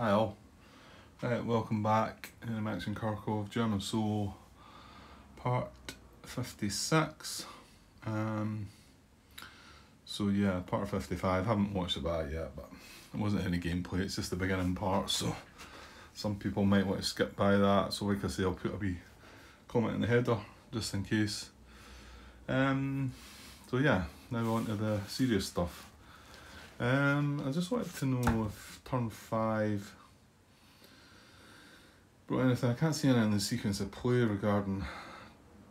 Hi all. Welcome back. Max in Kharkov, German Soul, part 56. So yeah, part 55. Haven't watched it back yet, but it wasn't any gameplay. It's just the beginning part, so some people might want to skip by that. So like I say, I'll put a wee comment in the header just in case. So yeah, now on to the serious stuff. I just wanted to know if turn 5 brought anything. I can't see anything in the sequence of play regarding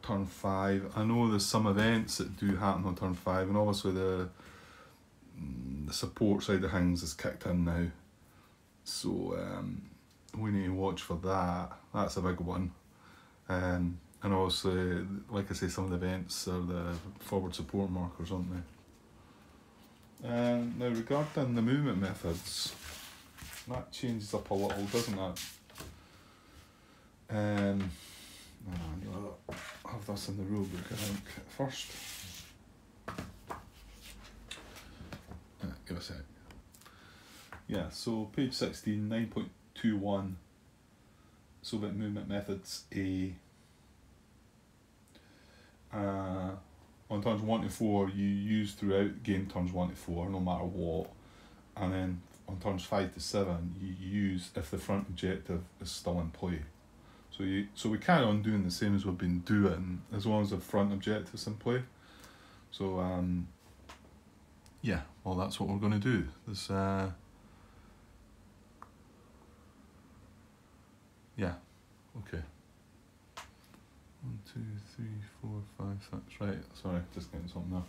turn 5. I know there's some events that do happen on turn 5, and obviously the support side of things is kicked in now. So we need to watch for that. That's a big one. And obviously, like I say, some of the events are the forward support markers, aren't they? Now regarding the movement methods, that changes up a little, doesn't it? I have this in the rule book, I think, first. Give a sec. Yeah, so page 16, 9.21, Soviet movement methods A. On turns 1 to 4, you use throughout game turns 1 to 4, no matter what. And then on turns 5 to 7, you use if the front objective is still in play. So we carry on doing the same as we've been doing, as long as the front objective's in play. So yeah, well that's what we're going to do. This yeah, okay. 1, 2, 3, 4, 5, 6. Right, sorry, just getting something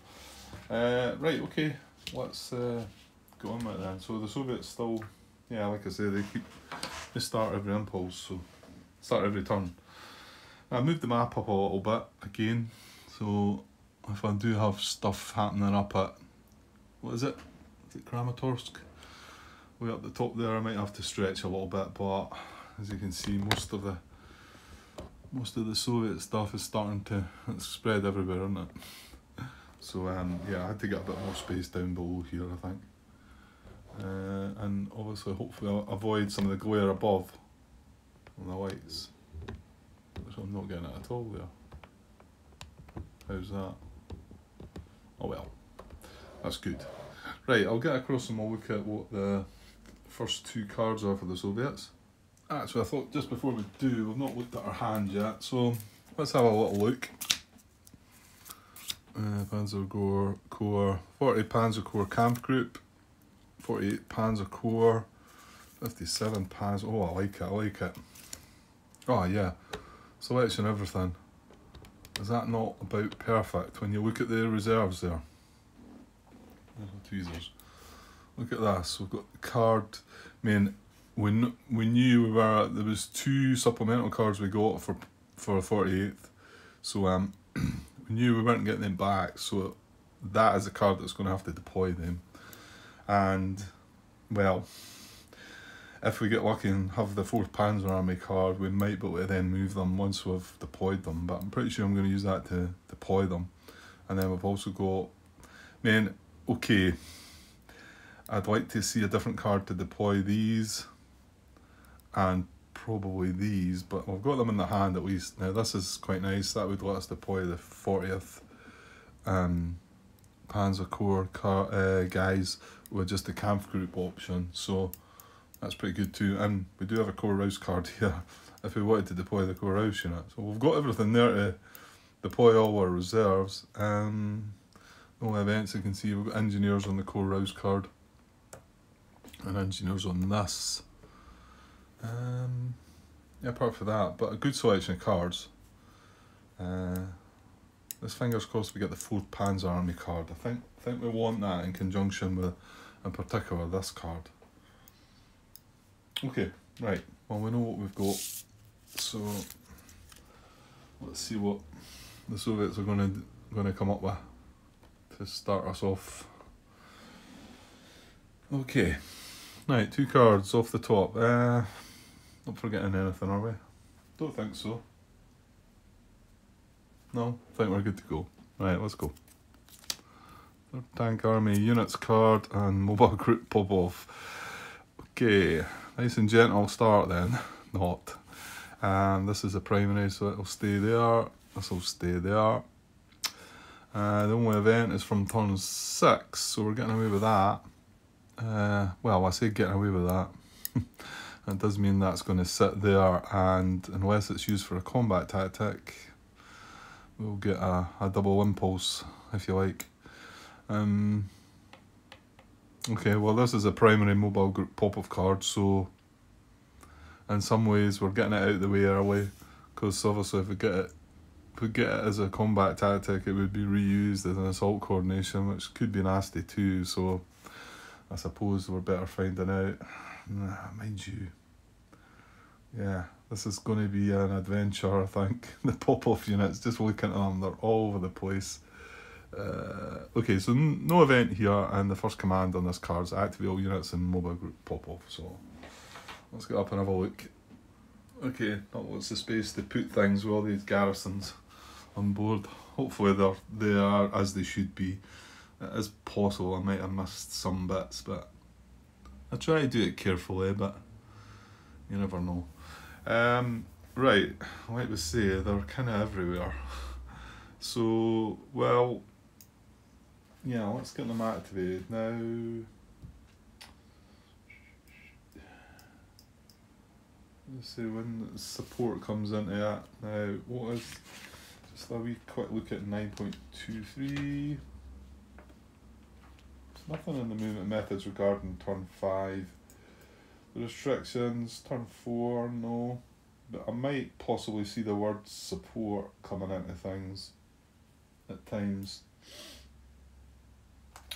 there. Right, okay, let's go on with it then. So the Soviets still, yeah, like I say, they start every impulse, so start every turn. I moved the map up a little bit again, so if I do have stuff happening up at, what is it Kramatorsk? Way up the top there, I might have to stretch a little bit, but as you can see, most of the Soviet stuff is starting to, it's spread everywhere, isn't it? So yeah, I had to get a bit more space down below here, I think. And obviously, hopefully I'll avoid some of the glare above on the lights, which I'm not getting it at all there. How's that? Oh well, that's good. Right, I'll get across and we'll look at what the first 2 cards are for the Soviets. Actually, I thought just before we do, we've not looked at our hand yet, so let's have a little look. Panzer Corps, 40 Panzer Corps Camp Group, 48 Panzer Corps, 57 Panzer. Oh, I like it. Oh yeah, selection everything. Is that not about perfect when you look at the reserves there? There's the tweezers. Look at this. We've got the card. I mean, we knew there was 2 supplemental cards we got for 48th, so we knew we weren't getting them back. So that is a card that's going to have to deploy them, and well, if we get lucky and have the 4th Panzer Army card, we might be able to then move them once we've deployed them, but I'm pretty sure I'm going to use that to deploy them. And then we've also got, man, okay, I'd like to see a different card to deploy these, and probably these, but we've got them in the hand at least. Now this is quite nice, that would let us deploy the 40th Panzer Corps guys with just the camp group option, so that's pretty good too. And we do have a Corps Rouse card here if we wanted to deploy the Corps Rouse unit. So we've got everything there to deploy all our reserves. All events you can see, we've got engineers on the Corps Rouse card and engineers on this. Yeah, apart from that, but a good selection of cards. This fingers crossed we get the 4th Panzer Army card. I think we want that in conjunction with, in particular, this card. Okay, right, well we know what we've got, so let's see what the Soviets are going to come up with to start us off. Okay, right, 2 cards off the top. Not forgetting anything, are we? Don't think so. No, I think we're good to go. Right, let's go. 3rd Tank Army Units card and Mobile Group Popov. Okay, Nice and gentle start then. Not. And this is a primary, so it'll stay there. This will stay there. The only event is from turn 6, so we're getting away with that. Well, I say getting away with that. That does mean that's going to sit there, and unless it's used for a combat tactic, we'll get a double impulse, if you like. Okay, well this is a primary mobile group pop-off card, so in some ways we're getting it out of the way early, because obviously if we get it as a combat tactic, it would be reused as an assault coordination, which could be nasty too, so I suppose we're better finding out. Mind you, yeah, this is going to be an adventure, I think. The pop-off units, just looking at them, they're all over the place. Okay, so no event here, and the first command on this card is activate all units in mobile group pop-off, so let's get up and have a look. Okay, not lots of space to put things with all these garrisons on board. Hopefully they are as they should be. It is possible I might have missed some bits, but I try to do it carefully, but you never know. Right, like we say, they're kind of everywhere. So, well, yeah, let's get them activated now. Let's see when support comes into it. Now, what is, just a wee quick look at 9.23. There's nothing in the movement methods regarding turn 5. The restrictions, turn 4, no. But I might possibly see the word support coming into things at times.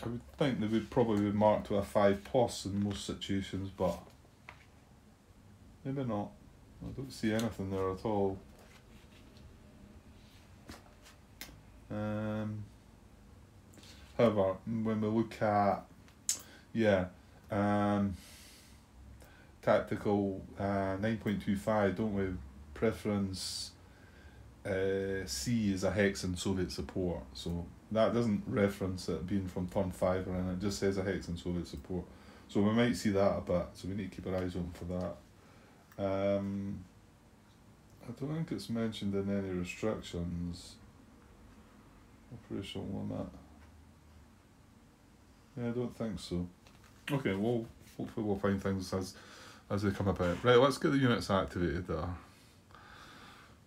I would think they would probably be marked with a 5+ in most situations, but maybe not. I don't see anything there at all. However, when we look at, tactical 9.25, don't we preference C is a hex and Soviet support, so that doesn't reference it being from turn 5 or anything, it just says a hex and Soviet support. So we might see that a bit, so we need to keep our eyes open for that. I don't think it's mentioned in any restrictions. Operational limit. Yeah, I don't think so. Okay, well, hopefully we'll find things as they come about. Right, let's get the units activated there.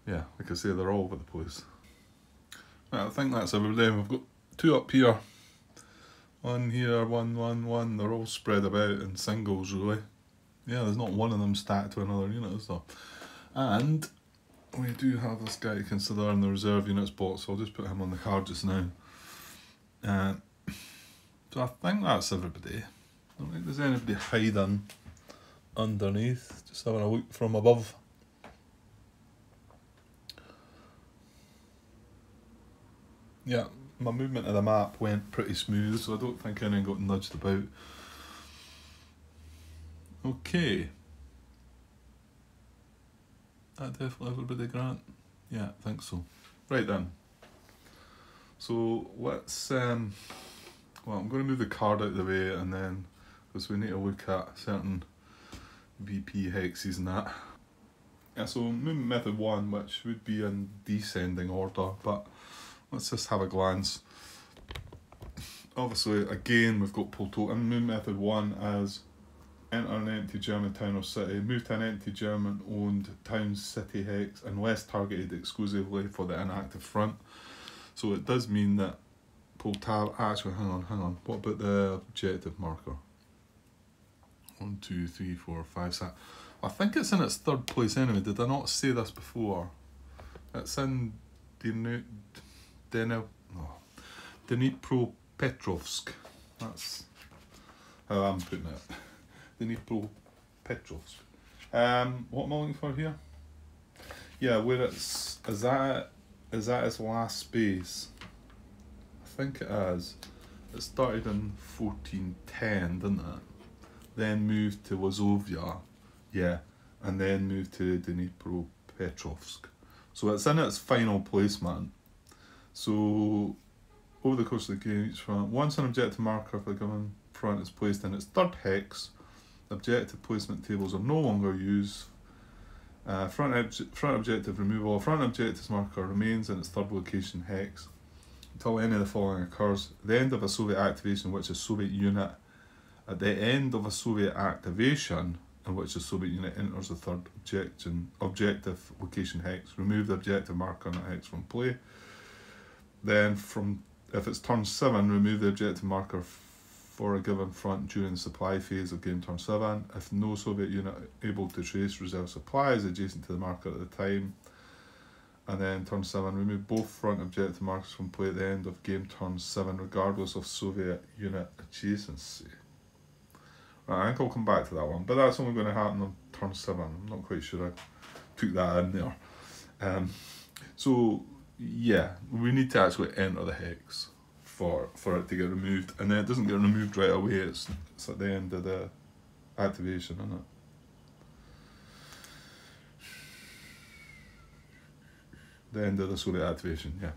Yeah, like I say, they're all over the place. Right, I think that's everybody. We've got 2 up here. 1 here, 1, 1, 1. They're all spread about in singles, really. Yeah, there's not one of them stacked to another unit, is there? And we do have this guy to consider in the reserve units box, so I'll just put him on the card just now. So I think that's everybody. I don't think there's anybody hiding underneath. Just having a look from above. Yeah, my movement of the map went pretty smooth, so I don't think anyone got nudged about. Okay. That definitely everybody, Grant? Yeah, I think so. Right then. So let's, well, I'm going to move the card out of the way, and then, because we need to look at certain VP hexes and that. Yeah, so movement method 1, which would be in descending order, but let's just have a glance. Obviously, again, we've got pull totem. Movement method 1 as enter an empty German town or city, move to an empty German owned town, city hex, unless targeted exclusively for the inactive front. So it does mean that pull tab, actually hang on, what about the objective marker? 1, 2, 3, 4, 5, 6. I think it's in its 3rd place anyway, did I not say this before? It's in Dnipropetrovsk. That's how I'm putting it. Dnipropetrovsk. What am I looking for here? Yeah, where it's, is that its last space? I think it is. It started in 1410, didn't it? Then moved to Wazovia, yeah, and then moved to Dnipropetrovsk. So it's in its final placement. So over the course of the game, each front, once an objective marker for the given front is placed in its 3rd hex, Objective placement tables are no longer used. Front objective removal. Front objective's marker remains in its third location hex until any of the following occurs. The end of a Soviet activation in which a Soviet unit, at the end of a Soviet activation in which a Soviet unit enters the third objective location hex, remove the objective marker on that hex from play. Then if it's turn 7, remove the objective marker for a given front during the supply phase of game turn 7. If no Soviet unit able to trace reserve supplies adjacent to the marker at the time, and then turn 7, remove both front objective markers from play at the end of game turn 7, regardless of Soviet unit adjacency. Right, I think I'll come back to that one, but that's only going to happen on turn 7. I'm not quite sure I took that in there. So yeah, we need to actually enter the hex for it to get removed, and then it doesn't get removed right away. It's at the end of the activation, isn't it? The end of the Soviet activation, yeah.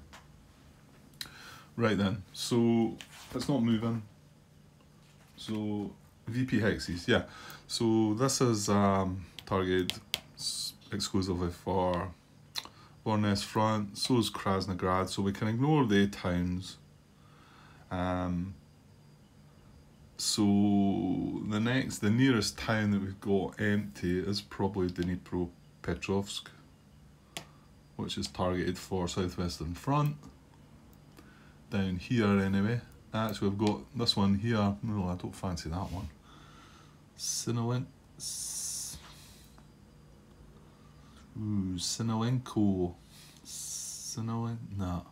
Right then, so it's not moving. So VP hexes, yeah. So this is targeted exclusively for Voronezh front. So is Krasnograd. So we can ignore the towns. So the nearest town that we've got empty is probably Dnipropetrovsk, which is targeted for Southwestern Front. Down here anyway. Actually, we've got this one here. No, I don't fancy that one. Sinowenko. No.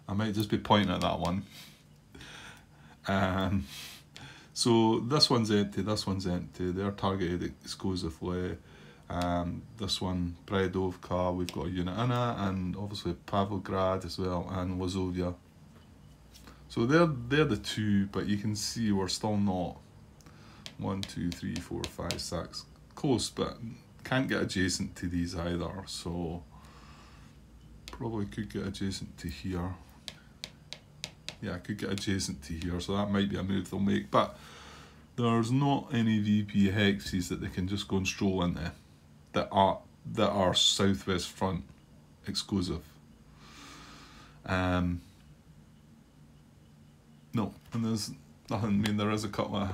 I might just be pointing at that one. So this one's empty, this one's empty. They're targeted exclusively. This one, Bredovka, we've got a unit in it, and obviously Pavlograd as well, and Wazovia. So they're the two, but you can see we're still not 1, 2, 3, 4, 5, 6 close, but can't get adjacent to these either. So probably could get adjacent to here. Yeah, I could get adjacent to here, so that might be a move they'll make. But there's not any VP hexes that they can just go and stroll into that are Southwest Front exclusive. No, and there's nothing. I mean, there is a couple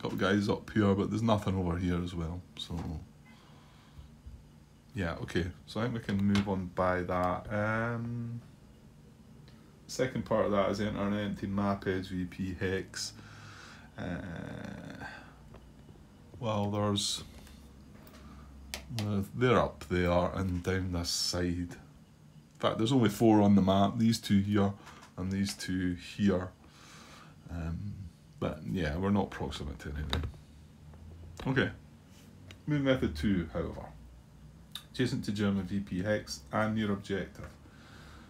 of guys up here, but there's nothing over here as well. So yeah, okay. So I think we can move on by that. Second part of that is enter an empty map edge VP hex. Well, they're up there and down this side. In fact, there's only 4 on the map. These 2 here and these 2 here. But yeah, we're not proximate to anything. Okay. Move method 2, however. Adjacent to German VP hex and near objective.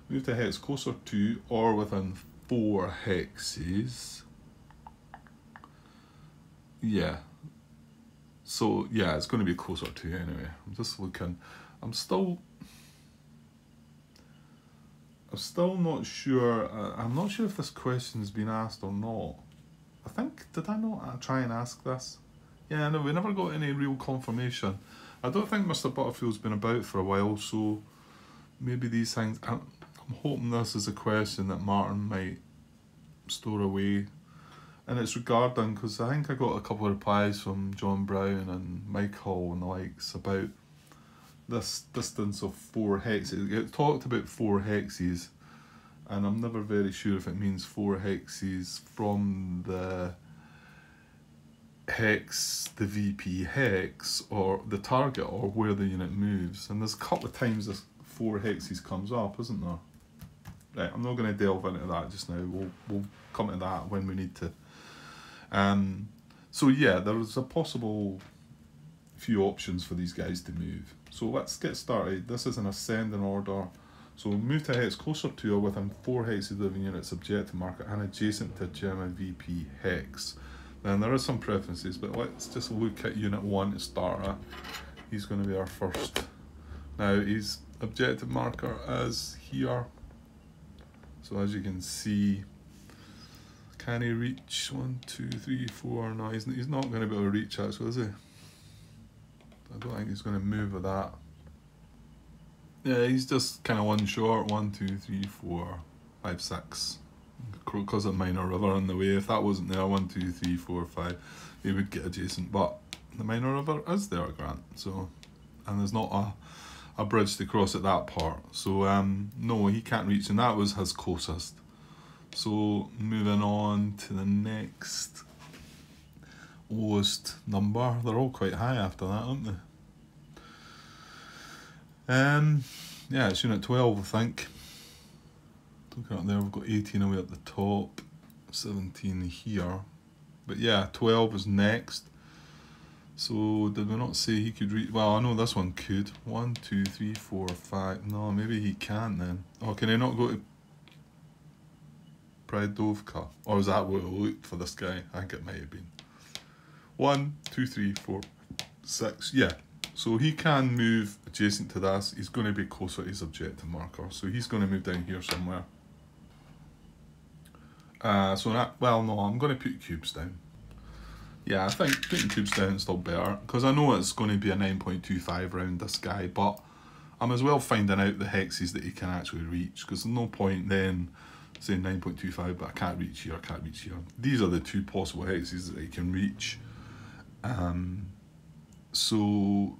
Move to hex closer to or within 4 hexes. Yeah. So yeah, it's going to be closer to anyway. I'm just looking. I'm still not sure. I'm not sure if this question's been asked or not. I think, did I not try and ask this? Yeah, no, we never got any real confirmation. I don't think Mr. Butterfield's been about for a while, so maybe these things. I'm hoping this is a question that Martin might store away. And it's regarding, because I think I got a couple of replies from John Brown and Mike Hall and the likes about this distance of 4 hexes. It talked about 4 hexes, and I'm never very sure if it means 4 hexes from the hex, the VP hex, or the target, or where the unit moves. And there's a couple of times this 4 hexes comes up, isn't there? Right, I'm not going to delve into that just now. We'll come to that when we need to. So yeah, there's a possible few options for these guys to move. So let's get started. This is an ascending order. So move to hex closer to or within 4 hexes living units objective marker and adjacent to German VP hex. Then there are some preferences, but let's just look at unit 1 to start at. He's going to be our first. Now his objective marker is here. So as you can see, Can he reach 1, 2, 3, 4? No, he's not going to be able to reach actually, is he? I don't think he's going to move with that. Yeah, he's just kind of one short. 1, 2, 3, 4, 5, 6. Because of minor river in the way. If that wasn't there, 1, 2, 3, 4, 5, he would get adjacent. But the minor river is there, Grant. So, and there's not a bridge to cross at that part. So no, he can't reach, and that was his closest. So moving on to the next lowest number. They're all quite high after that, aren't they? Yeah, it's unit 12, I think. Looking up there, we've got 18 away at the top, 17 here. But yeah, 12 is next. So did we not say he could reach? Well, I know this one could. 1, 2, 3, 4, 5. No, maybe he can't then. Oh, can he not go to Pridovka? Or is that what it looked for this guy? I think it might have been. 1, 2, 3, 4, 6. Yeah. So he can move adjacent to this. He's going to be closer to his objective marker. So he's going to move down here somewhere. Well, no, I'm going to put cubes down. Yeah, I think putting cubes down is still better, because I know it's going to be a 9.25 round this guy, but I'm as well finding out the hexes that he can actually reach, because there's no point then saying 9.25, but I can't reach here, I can't reach here. These are the two possible hexes that he can reach. So,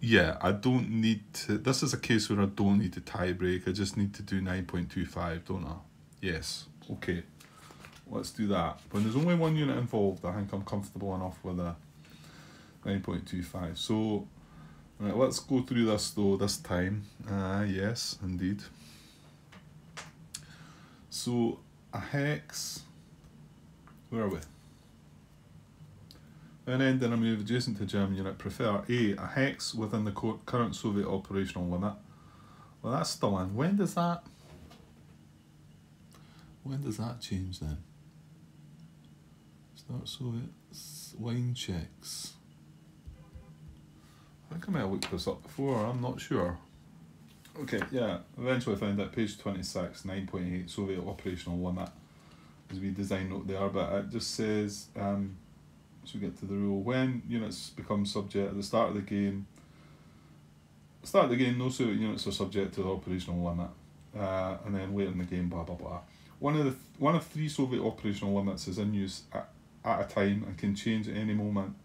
yeah, I don't need to... This is a case where I don't need to tie break, I just need to do 9.25, don't I? Yes, okay. Let's do that. When there's only one unit involved, I think I'm comfortable enough with a 9.25. So, right, let's go through this though this time. Yes, indeed. So, a hex, where are we? An end in a move adjacent to German unit. Prefer A hex within the current Soviet operational limit. Well, that's still in. When does that change then? Start Soviet line checks. I think I might have looked this up before, I'm not sure. Okay, yeah, eventually found that page 26, 9.8 Soviet operational limit as we design note there, but it just says, so we get to the rule, when units become subject at the start of the game, no Soviet units are subject to the operational limit, and then later in the game, blah blah blah. One of 3 Soviet operational limits is in use at a time and can change at any moment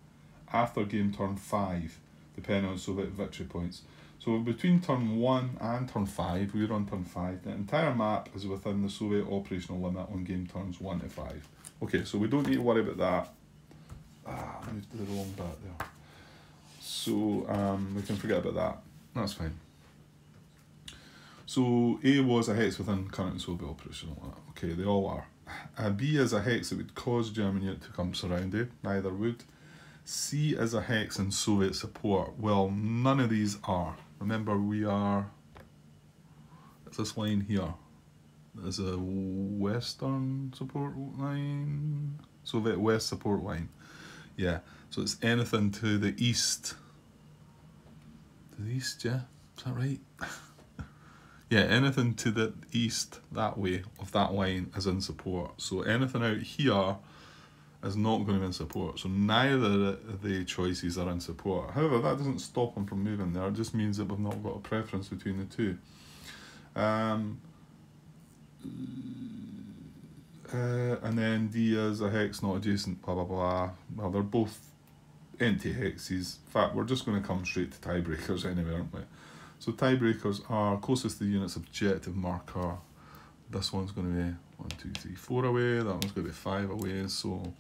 after game turn 5, depending on Soviet victory points. So between turn 1 and turn 5, we're on turn 5, the entire map is within the Soviet operational limit on game turns 1 to 5. Okay, so we don't need to worry about that. I moved to the wrong bit there. So we can forget about that. That's fine. So A was a hex within current Soviet operational limit. Okay, they all are. B is a hex that would cause German unit to come surrounded. Neither would. C is a hex in Soviet support. Well, none of these are. Remember, we are... It's this line here. There's a Western support line. Soviet West support line. Yeah, so it's anything to the east. To the east, yeah? Is that right? Yeah, anything to the east, that way, of that line is in support. So anything out here is not going to be in support. So neither of the choices are in support. However, that doesn't stop them from moving there. It just means that we've not got a preference between the two. And then D is a hex not adjacent, blah blah blah. Well, they're both empty hexes. In fact, we're just going to come straight to tiebreakers anyway, aren't we? So tiebreakers are closest to the unit's objective marker. This one's going to be 1, 2, 3, 4 away. That one's going to be 5 away. So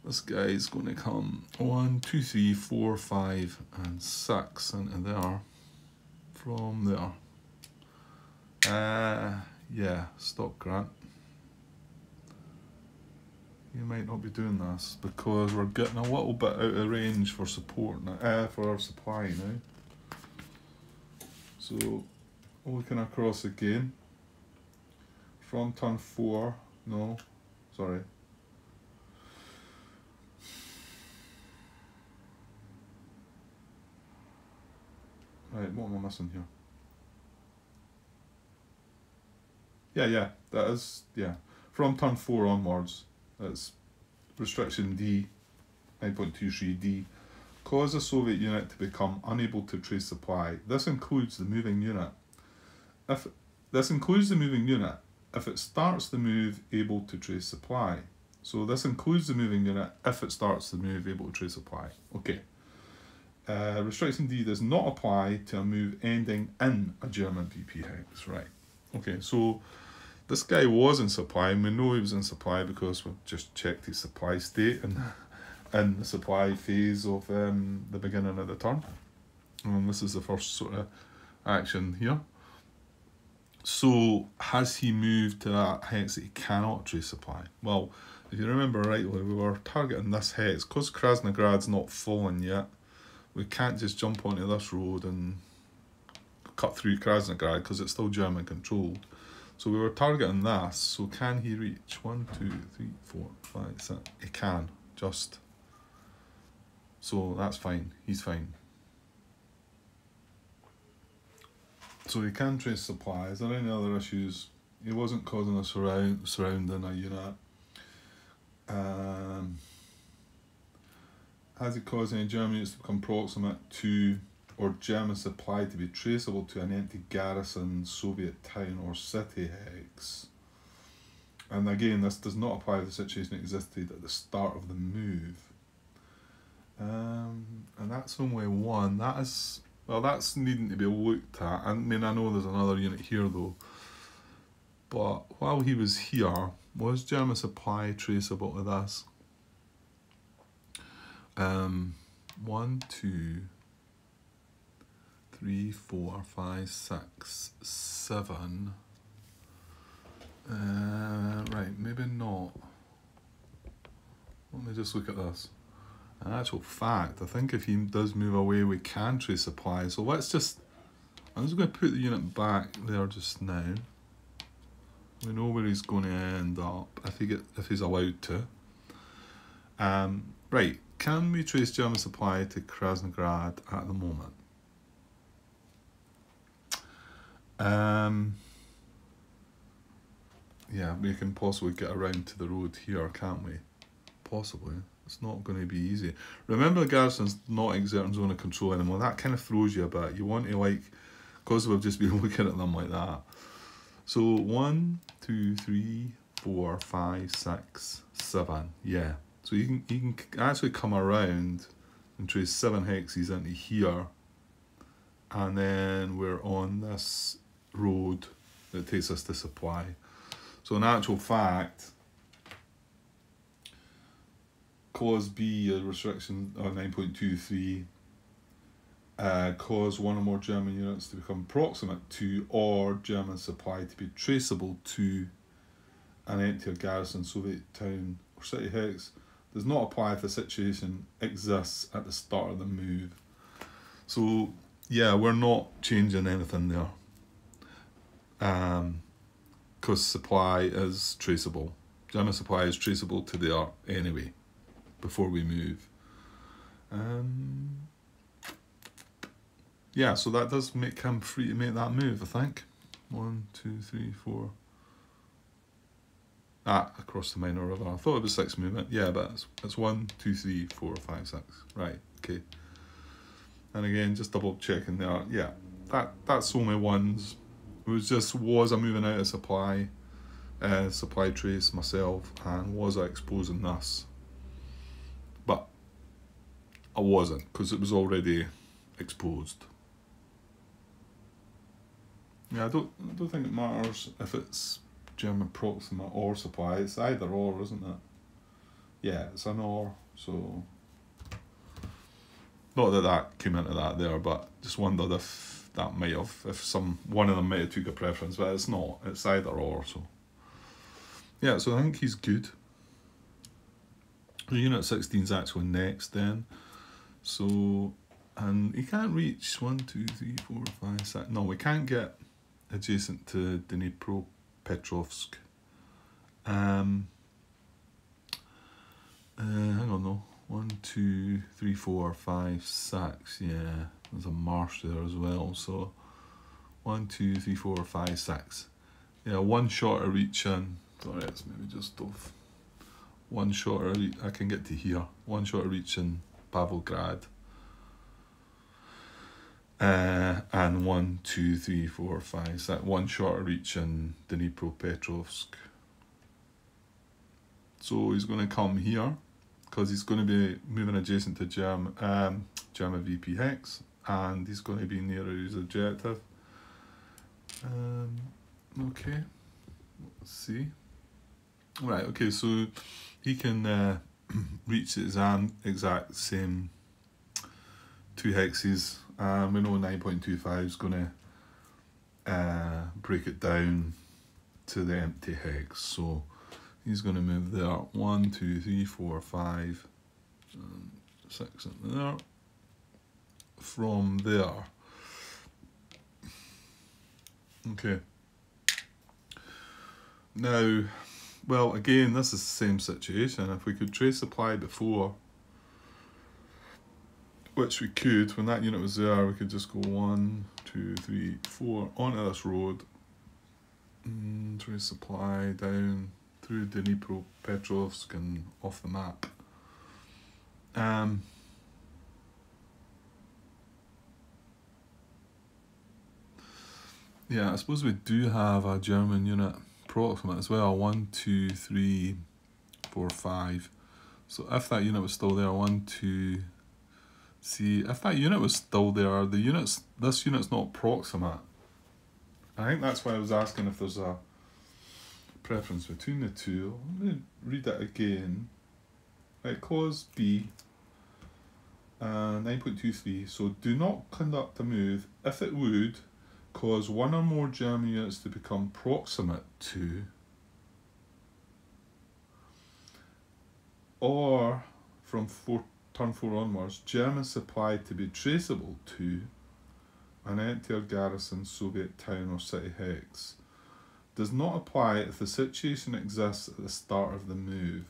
this guy's going to come 1, 2, 3, 4, 5, and 6 into there. From there. Yeah, stop, Grant. You might not be doing this because we're getting a little bit out of range for support now, for our supply now. So, looking across again, from turn 4, no, sorry. Right, what am I missing here? Yeah, that is, yeah. from turn 4 onwards, that's restriction D, 9.23D, cause a Soviet unit to become unable to trace supply. This includes the moving unit. If it starts the move able to trace supply. So this includes the moving unit if it starts the move able to trace supply. Okay. Restriction D does not apply to a move ending in a German BP hex. Right. Okay, so this guy was in supply, and we know he was in supply because we've just checked his supply state and in the supply phase of the beginning of the turn. And this is the first sort of action here. So has he moved to that hex that he cannot trace supply? Well, if you remember rightly, we were targeting this hex. Because Krasnograd's not fallen yet, we can't just jump onto this road and cut through Krasnograd because it's still German controlled. So we were targeting this. So can he reach 1, 2, 3, 4, 5, 6? He can, just. So that's fine. He's fine. So he can trace supply. Is there any other issues? He wasn't causing a surrounding a unit. Has he caused any German units to become proximate to or German supply to be traceable to an empty garrison, Soviet town or city hex? And again, this does not apply to the situation that existed at the start of the move. And that's only one. That is, well, that's needing to be looked at. I mean, I know there's another unit here though. But while he was here, was German supply traceable to this? 1, 2, 3, 4, 5, 6, 7. Right, maybe not. Let me just look at this. In actual fact, I think if he does move away, we can trace supply. So let's just, I'm just going to put the unit back there just now. We know where he's going to end up if he's allowed to. Right, can we trace German supply to Krasnograd at the moment? Yeah, we can possibly get around to the road here, can't we? Possibly. It's not going to be easy. Remember, the garrison's not exerting zone of control anymore. That kind of throws you a bit. You want to, like, because we've just been looking at them like that. So 1, 2, 3, 4, 5, 6, 7. Yeah. So you can actually come around and trace 7 hexes into here, and then we're on this road that takes us to supply. So in actual fact, clause B, a restriction on 9.23, cause one or more German units to become proximate to or German supply to be traceable to an empty or garrison, Soviet town or city hex, does not apply if the situation exists at the start of the move. So yeah, we're not changing anything there. Because supply is traceable. German supply is traceable to there anyway, before we move. Yeah, so that does make him free to make that move, I think. 1, 2, 3, 4. Across the minor river. I thought it was 6 movement. Yeah, but it's 1, 2, 3, 4, 5, 6. Right, okay. And again, just double checking there. Yeah, that's only ones. It was I moving out of supply trace myself, and was I exposing this? But I wasn't, because it was already exposed. Yeah, I don't think it matters if it's German proximate or supply. It's either or, isn't it? Yeah, it's an or. So not that came into that there, but just wondered if that might have, if one of them might have took a preference, but it's not. It's either or. So yeah, so I think he's good. Unit 16 is actually next then. So, and he can't reach 1, 2, 3, 4, 5, 6. No, we can't get adjacent to Dnipropetrovsk. Hang on though. 1, 2, 3, 4, 5, 6. Yeah, there's a marsh there as well. So 1, 2, 3, 4, 5, 6. Yeah, one shot of reaching Sorry, it's maybe just off. One shorter, I can get to here. One shorter reach in Pavlograd. And 1, 2, 3, 4, 5. So that one shorter reach in Dnipropetrovsk. So he's going to come here because he's going to be moving adjacent to German VP hex, and he's going to be near his objective. Okay, let's see. Right, okay, so he can reach his exact same 2 hexes. We know 9.25 is going to break it down to the empty hex. So he's going to move there. 1, 2, 3, 4, 5, 6 in there. From there. Okay. Now, well, again, this is the same situation. If we could trace supply before, which we could, when that unit was there, we could just go 1, 2, 3, 4 onto this road, trace supply down through Dnipropetrovsk and off the map. Yeah, I suppose we do have a German unit approximate as well. 1, 2, 3, 4, 5. So if that unit was still there, 1, 2. See, if that unit was still there, this unit's not proximate. I think that's why I was asking if there's a preference between the two. Let me read that again. Right, clause B, 9.23. So do not conduct a move if it would cause one or more German units to become proximate to, or from turn 4 onwards, German supply to be traceable to an empty or garrison Soviet town or city hex. Does not apply if the situation exists at the start of the move.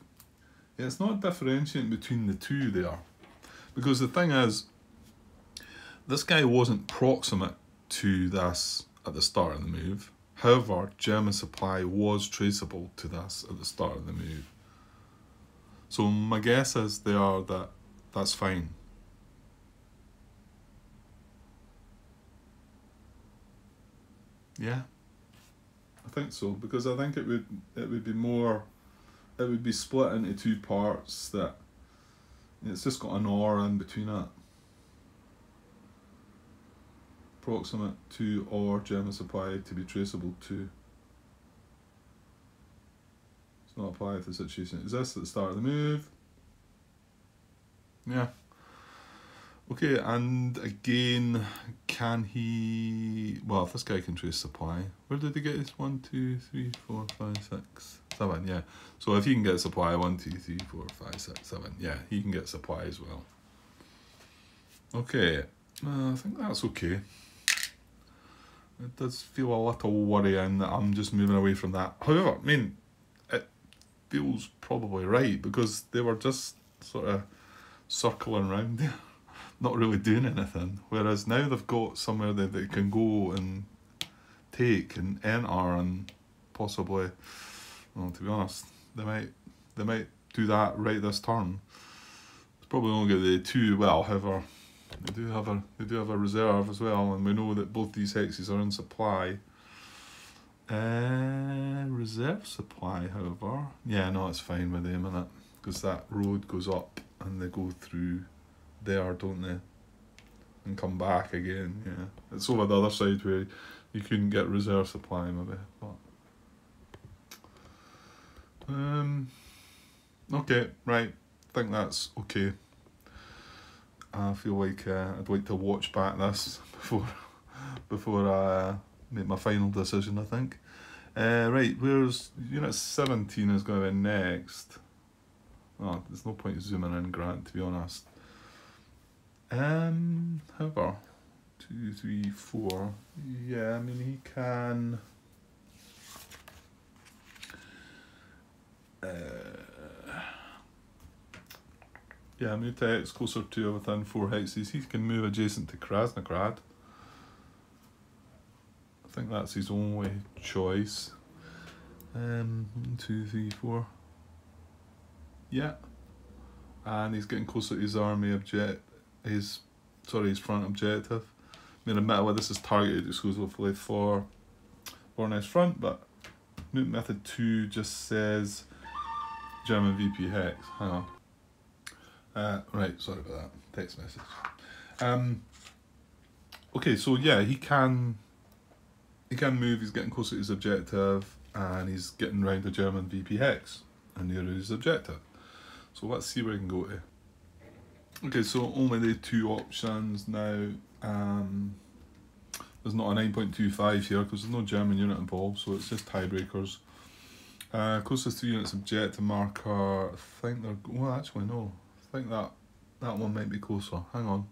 Yeah, it's not differentiating between the two there. Because the thing is, this guy wasn't proximate to this at the start of the move. However, German supply was traceable to this at the start of the move. So my guess is that's fine. Yeah, I think so, because I think it would be split into 2 parts that it's just got an or in between it. Proximate to or German supply to be traceable to. It's not apply if the situation exists at the start of the move. Yeah. Okay, and again, can he... Well, if this guy can trace supply, where did he get his 1, 2, 3, 4, 5, 6, 7? Yeah. So if he can get supply 1, 2, 3, 4, 5, 6, 7, yeah, he can get supply as well. Okay, I think that's okay. It does feel a little worrying that I'm just moving away from that. However, I mean, it feels probably right, because they were just sort of circling around there, not really doing anything. Whereas now they've got somewhere that they can go and take and enter, and possibly, well, to be honest, they might do that right this turn. It's probably only going to be 2. Well, however, they do have a reserve as well, and we know that both these hexes are in supply. Reserve supply, however, yeah, no, it's fine with them, innit? Because that road goes up and they go through there, don't they? And come back again, yeah. It's over the other side where you couldn't get reserve supply, maybe. But okay, right. I think that's okay. I feel like I'd like to watch back this before I make my final decision, I think. Right, where's Unit 17 is going to be next. Oh, there's no point zooming in, Grant, to be honest. However, 2, 3, 4. Yeah, I mean, he can... yeah, move to hex closer to or within 4 hexes. He can move adjacent to Krasnograd. I think that's his only choice. 1, 2, 3, 4. Yeah. And he's getting closer to his army his front objective. I mean, admittedly, this is targeted exclusively for Voronezh's front, but method 2 just says German VP hex. Hang on. Right, sorry about that. Text message. Okay, so yeah, he can move. He's getting closer to his objective, and he's getting round the German VP hex and near his objective. So let's see where he can go to. Okay, so only the 2 options now. There's not a 9.25 here because there's no German unit involved, so it's just tiebreakers. Closest 3 units objective marker. I think they're. Well, actually, no. I think that one might be closer. Hang on.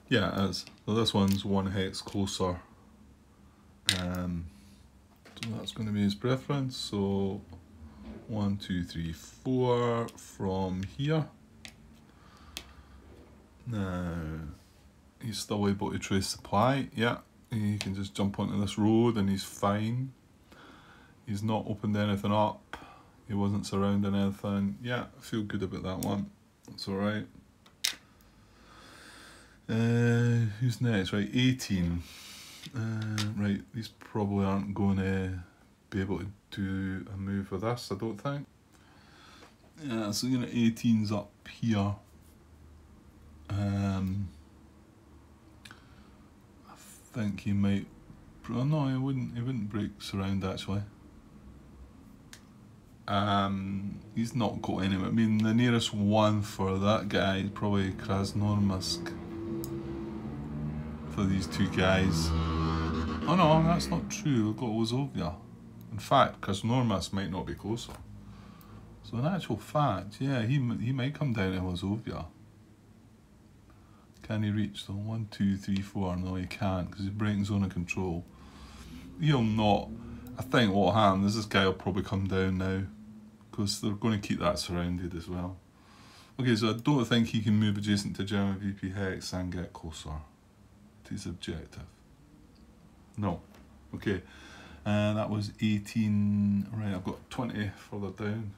Yeah, it is. So this one's 1 hex closer. So that's going to be his preference. So 1, 2, 3, 4 from here. Now he's still able to trace supply. Yeah, he can just jump onto this road and he's fine. He's not opened anything up. He wasn't surrounding anything. Yeah, I feel good about that one. That's alright. Who's next? Right, 18. Right, these probably aren't going to be able to do a move with us, I don't think. Yeah, so unit 18's up here. I think he might. Oh no, he wouldn't break surround actually. He's not got anywhere. I mean, the nearest one for that guy is probably Krasnograd. For these 2 guys. Oh no, that's not true. We've got Ozovia. In fact, Krasnograd might not be closer. So in actual fact, yeah, he might come down to Ozovia. Can he reach the 1, 2, 3, 4? No, he can't because he's breaking zone of control. He'll not. I think what will happen is this guy will probably come down now because they're going to keep that surrounded as well. Okay, so I don't think he can move adjacent to German VP hex and get closer to his objective. No. Okay, and that was 18. Right, I've got 20 further down.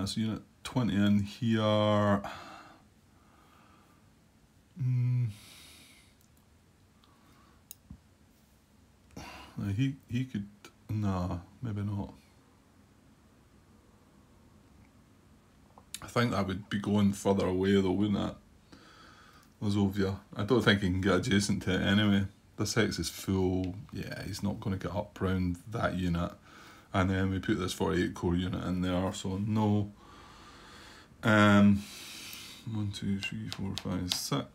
So unit 20 in here. He could. Nah, maybe not. I think that would be going further away though, wouldn't it? Ozovia. I don't think he can get adjacent to it anyway. This hex is full. Yeah, he's not going to get up round that unit. And then we put this 48 core unit in there, so no. 1, 2, 3, 4, 5, 6.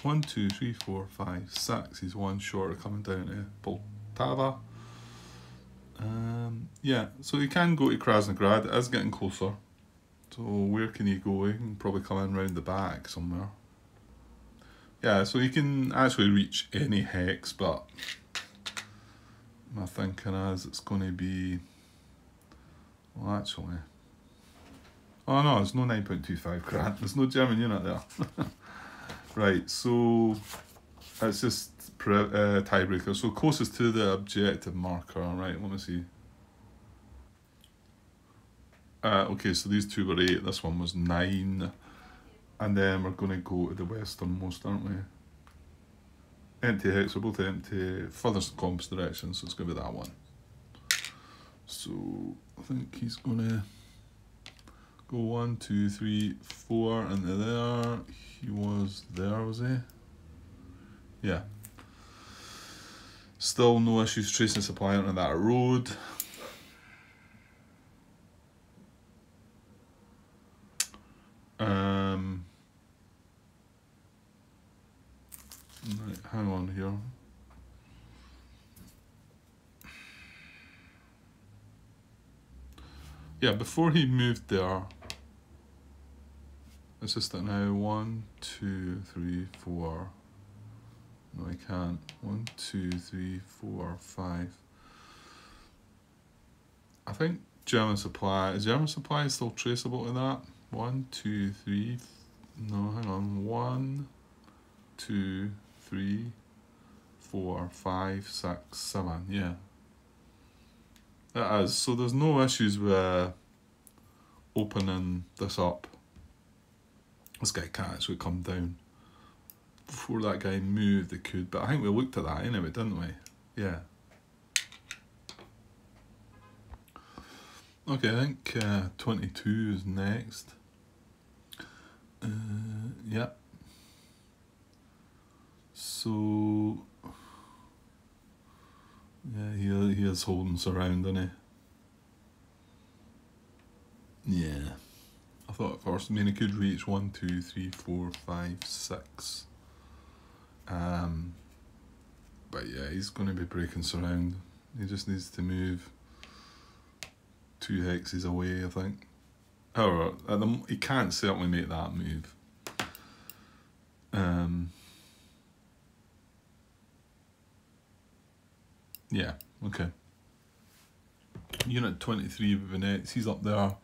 1, 2, 3, 4, 5, 6. He's 1 short of coming down to Poltava. Yeah, so he can go to Krasnograd. It is getting closer. So where can he go? He can probably come in round the back somewhere. Yeah, so he can actually reach any hex, but my thinking is it's going to be. Well, actually. Oh no, there's no 9.25 grand. There's no German unit there. Right, so it's just tiebreaker. So closest to the objective marker. Right, let me see. Okay, so these 2 were 8. This one was 9. And then we're going to go to the westernmost, aren't we? Empty hex, we're both empty. Furthest compass direction, so it's going to be that one. So I think he's going to go 1, 2, 3, 4 into there. He was there, was he? Yeah. Still no issues tracing supply onto that road. Right, hang on here. Yeah, before he moved there, it's just that now 1, 2, 3, 4. No, I can't. 1, 2, 3, 4, 5. I think German supply. Is German supply still traceable to that? 1, 2, 3. No, hang on. 1, 2, 3, 4, 5, 6, 7. Yeah. It is. So there's no issues with opening this up. This guy can't actually come down. Before that guy moved, they could, but I think we looked at that anyway, didn't we? Yeah. Okay, I think 22 is next. Yeah. So, yeah, he is holding us around, isn't he? Yeah. I thought at first, I mean, he could reach 1, 2, 3, 4, 5, 6. But yeah, he's going to be breaking surround. He just needs to move 2 hexes away, I think. However, he can't certainly make that move. Yeah, okay. Unit 23 with Venex, he's up there.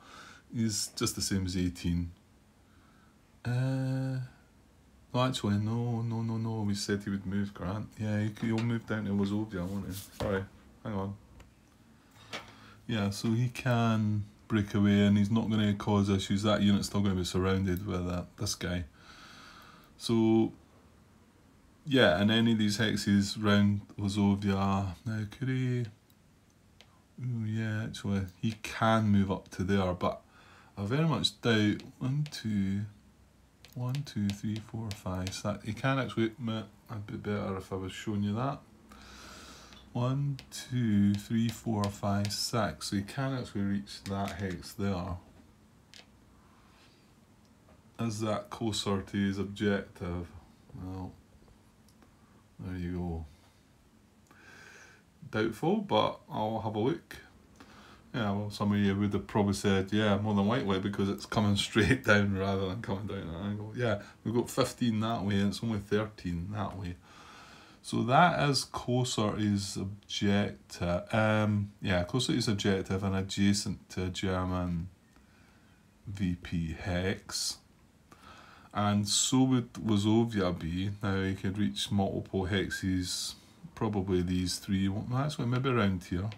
He's just the same as 18. No, actually, no. We said he would move, Grant. Yeah, he'll move down to Wazovia, won't he? Sorry, hang on. Yeah, so he can break away and he's not going to cause issues. That unit's still going to be surrounded with this guy. So, yeah, and any of these hexes round Wazovia. Now, could he... Ooh, yeah, actually, he can move up to there, but I very much doubt 1, 2, 3, 4, 5. So that he can actually. I'd be better if I was showing you that. 1, 2, 3, 4, 5, 6. So he can actually reach that hex there. Is that closer to his objective? Well, there you go. Doubtful, but I'll have a look. Yeah, well, some of you would have probably said, yeah, more than likely, because it's coming straight down rather than coming down at an angle. Yeah, we've got 15 that way and it's only 13 that way. So that is closer to his objective. Yeah, closer to his objective and adjacent to German VP hex. And so would Wazovia be. Now he could reach multiple hexes, probably these 3. Well, actually, maybe around here.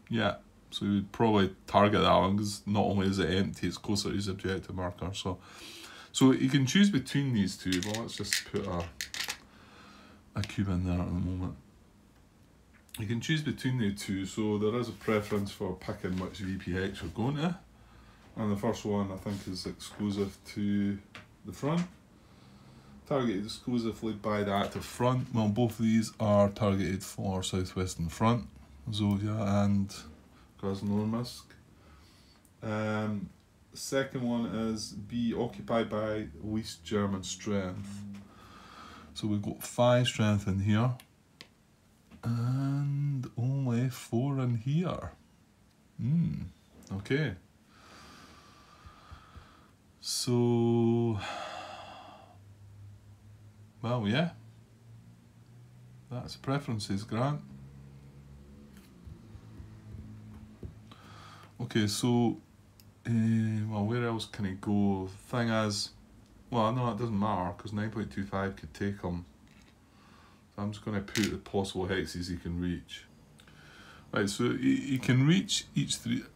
Yeah, so he would probably target that one because not only is it empty, it's closer to his objective marker. So you can choose between these two. Well, let's just put a cube in there at the moment. You can choose between the two, so there is a preference for picking which VPX you're going to. And the first one I think is exclusive to the front. Targeted exclusively by the active front. Well, both of these are targeted for southwestern front, Zovia and Krasnograd. Second one is be occupied by least German strength. So we've got 5 strength in here and only 4 in here. Okay. So, well, yeah, that's preferences, Grant. Okay, so, well, where else can he go? Thing is, well, no, it doesn't matter, because 9.25 could take him. So I'm just going to put the possible hexes he can reach. Right, so he can reach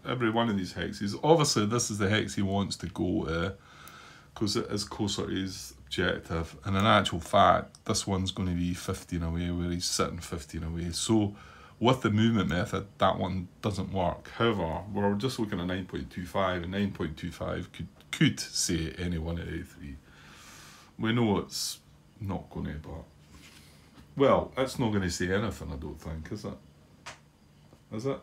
every one of these hexes. Obviously, this is the hex he wants to go to, because it is closer to his objective. And in actual fact, this one's going to be 15 away, where he's sitting 15 away. So with the movement method, that one doesn't work. However, we're just looking at 9.25, and 9.25 could say any one of the 3. We know it's not going to, but... Well, it's not going to say anything, I don't think, is it? Is it?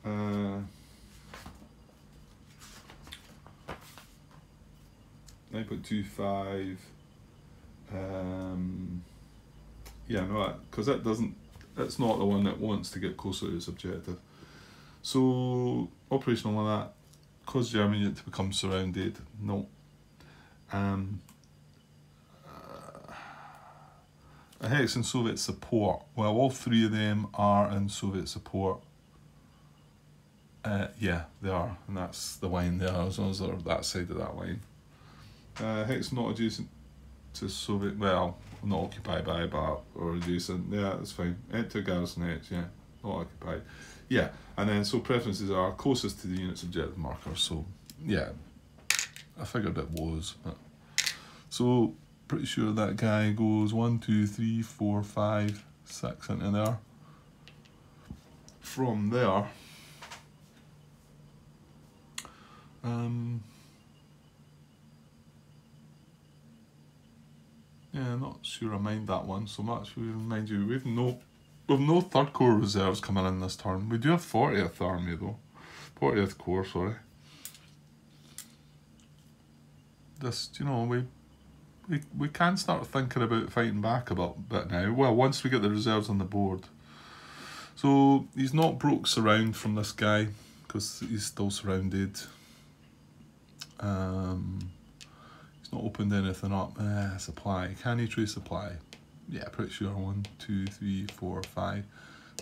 9.25. Yeah, no, because it doesn't. It's not the one that wants to get closer to its objective. So operational on that, cause Germany to become surrounded. No. A hex in Soviet support. Well, all 3 of them are in Soviet support. Yeah, they are, and that's the line there, as long as they're that side of that line. Hex not adjacent to Soviet, well, not occupied by, but or reducing. Yeah, that's fine. Enter garrison H, yeah, not occupied. Yeah, and then so preferences are closest to the unit's objective marker. So yeah, I figured it was. But. So pretty sure that guy goes 1, 2, 3, 4, 5, 6 into there. From there, yeah, not sure I mind that one so much. Mind you, we've no 3rd Corps reserves coming in this turn. We do have 40th Army though, 40th Corps, sorry. Just, you know, we can start thinking about fighting back a bit now. Well, once we get the reserves on the board. So he's not broke surround from this guy because he's still surrounded. He's not opened anything up. Supply. Can he trade supply? Yeah, pretty sure. 1, 2, 3, 4, 5,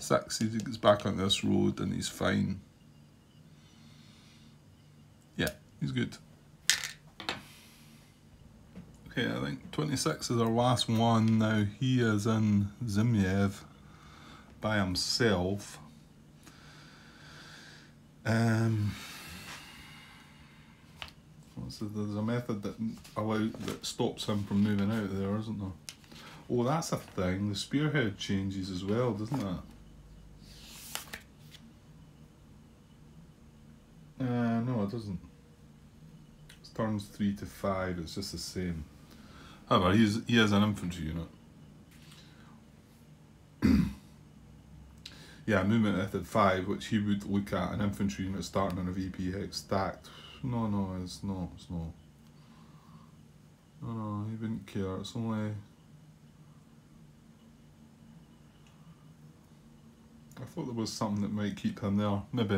6. He gets back on this road and he's fine. Yeah, he's good. Okay, I think 26 is our last one now. He is in Zimiev by himself. So there's a method that stops him from moving out there, isn't there? Oh, that's a thing. The spearhead changes as well, doesn't it? No, it doesn't. It's turns 3 to 5. It's just the same. However, he has an infantry unit. Yeah, movement method 5, which he would look at an infantry unit starting on a VP hex stacked. No, it's not. No, he wouldn't care. It's only. I thought there was something that might keep him there. Maybe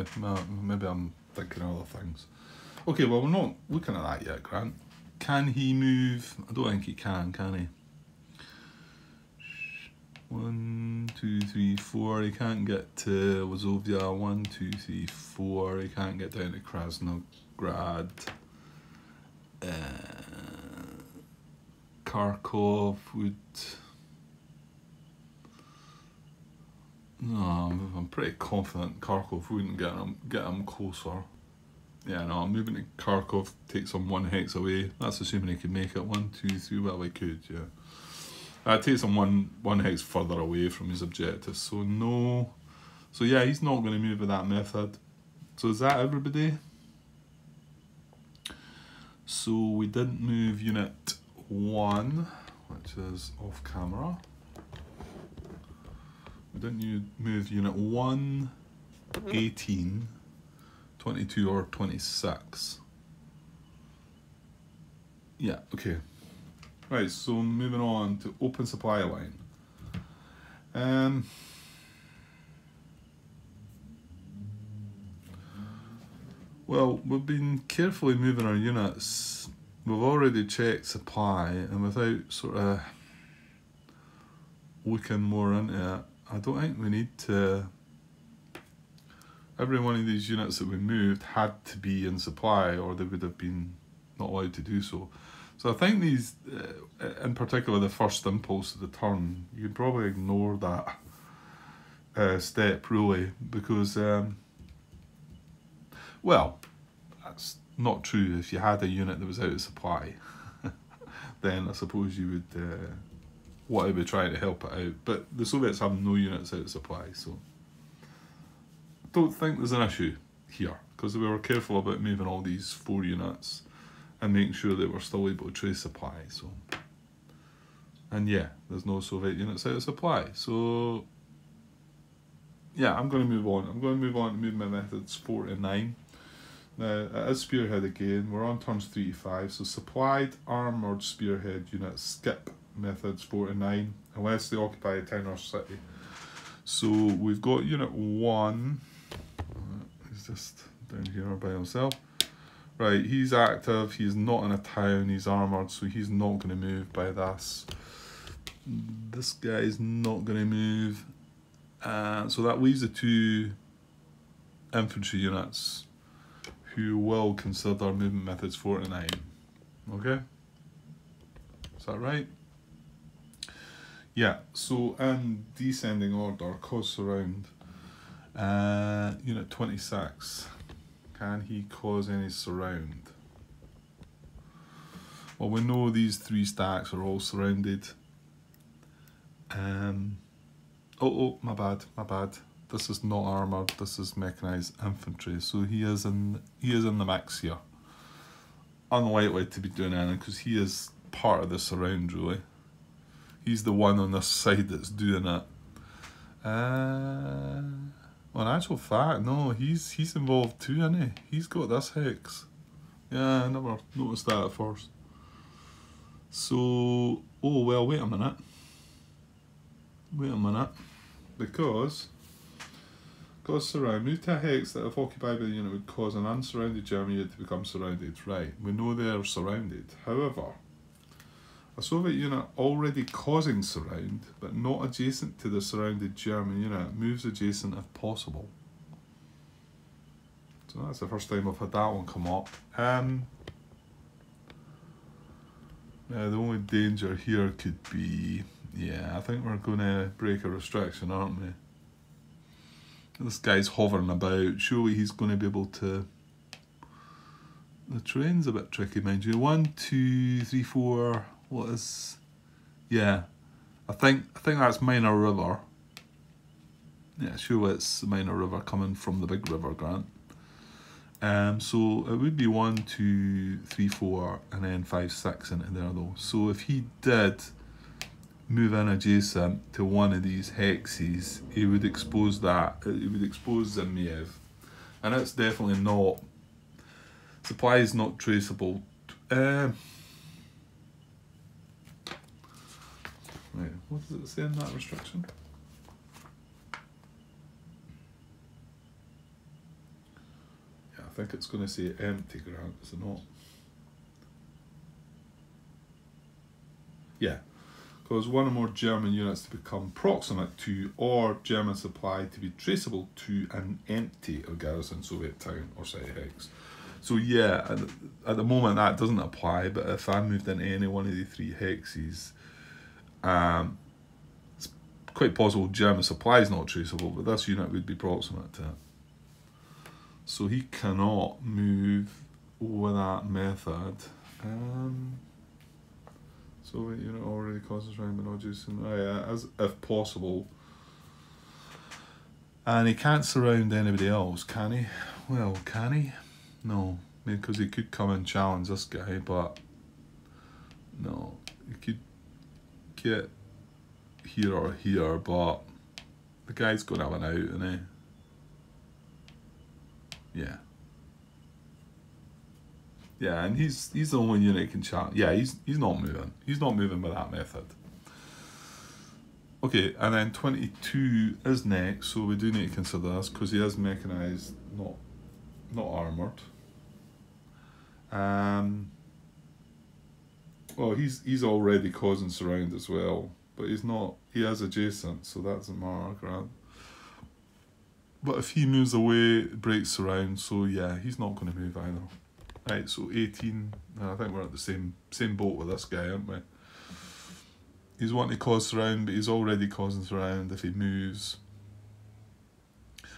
I'm thinking of other things. Okay, well, we're not looking at that yet, Grant. Can he move? I don't think he can he? 1, 2, 3, 4. He can't get to Wazovia. 1, 2, 3, 4. He can't get down to Krasnograd. Kharkov would. No, I'm pretty confident Kharkov wouldn't get him closer. Yeah, no, moving to Kharkov takes him 1 hex away. That's assuming he could make it. 1, 2, 3. Well, he could, yeah. That takes him one hex further away from his objective. So no. So yeah, he's not going to move with that method. So is that everybody? So we didn't move unit 1, which is off camera. We didn't move unit 1, 18, 22 or 26. Yeah, okay. Right, so moving on to open supply line. Well, we've been carefully moving our units. We've already checked supply, and without sort of looking more into it, I don't think we need to. Every one of these units that we moved had to be in supply, or they would have been not allowed to do so. So I think these, in particular the first impulse of the turn, you can probably ignore that step really, because, well, that's not true. If you had a unit that was out of supply, then I suppose you would want to be trying to help it out. But the Soviets have no units out of supply, so I don't think there's an issue here, because we were careful about moving all these 4 units and making sure that we're still able to trace supply. So, and yeah, there's no Soviet units out of supply. So yeah, I'm going to move on. I'm going to move on to movement methods 4 to 9. Now, it is spearhead again. We're on turns 3 to 5. So supplied armoured spearhead units skip methods 4 to 9, unless they occupy a town or city. So we've got unit 1. He's just down here by himself. Right, he's active, he's not in a town, he's armoured, so he's not going to move by this. This guy's not going to move. So that leaves the 2 infantry units who will consider movement methods 4 to 9. Okay? Is that right? Yeah, so in descending order, cause surround. Unit 26. Can he cause any surround? Well, we know these three stacks are all surrounded. Oh, my bad. This is not armoured, this is mechanised infantry. So he is in the mix here. Unlikely to be doing anything because he is part of the surround, really. He's the one on this side that's doing it. Well, in actual fact, no, he's involved too, isn't he? He's got this hex. Yeah, I never noticed that at first. So, oh well, wait a minute. Because surround, move to a hex that if occupied by the unit would cause an unsurrounded German unit to become surrounded. Right, we know they are surrounded. However, a Soviet unit already causing surround, but not adjacent to the surrounded German unit, moves adjacent if possible. So that's the first time I've had that one come up. The only danger here could be, yeah, I think we're going to break a restriction, aren't we? This guy's hovering about, surely he's going to be able to... The terrain's a bit tricky, mind you. 1, 2, 3, 4, what is... Yeah, I think that's Minor River. Yeah, sure, it's the Minor River coming from the big river, Grant. So it would be 1, 2, 3, 4, and then 5, 6 into there though. So if he did move in adjacent to one of these hexes, he would expose that. He would expose Zimiev, and it's definitely not. Supply is not traceable. Right, what does it say in that restriction? I think it's going to say empty, Grant, is it not? Yeah, because one or more German units to become proximate to or German supply to be traceable to an empty or garrison Soviet town or city hex. So yeah, at the moment that doesn't apply, but if I moved into any one of the three hexes, it's quite possible German supply is not traceable, but this unit would be proximate to it. So he cannot move with that method. Soviet unit already causes round but not adjacent. Oh yeah, as if possible. And he can't surround anybody else, can he? Well, can he? No, because he could come and challenge this guy, but no, he could get here or here, but the guy's going to have an out, isn't he? Yeah. Yeah, and he's the only unit he can challenge. Yeah, he's not moving. He's not moving with that method. Okay, and then 22 is next, so we do need to consider this because he is mechanised, not armoured. Well, he's already causing surround as well, but he's not. He is adjacent, so that doesn't matter, Grant. But if he moves away, it breaks surround, so yeah, he's not going to move either. Right, so 18. I think we're at the same boat with this guy, aren't we? He's wanting to cause surround, but he's already causing surround if he moves.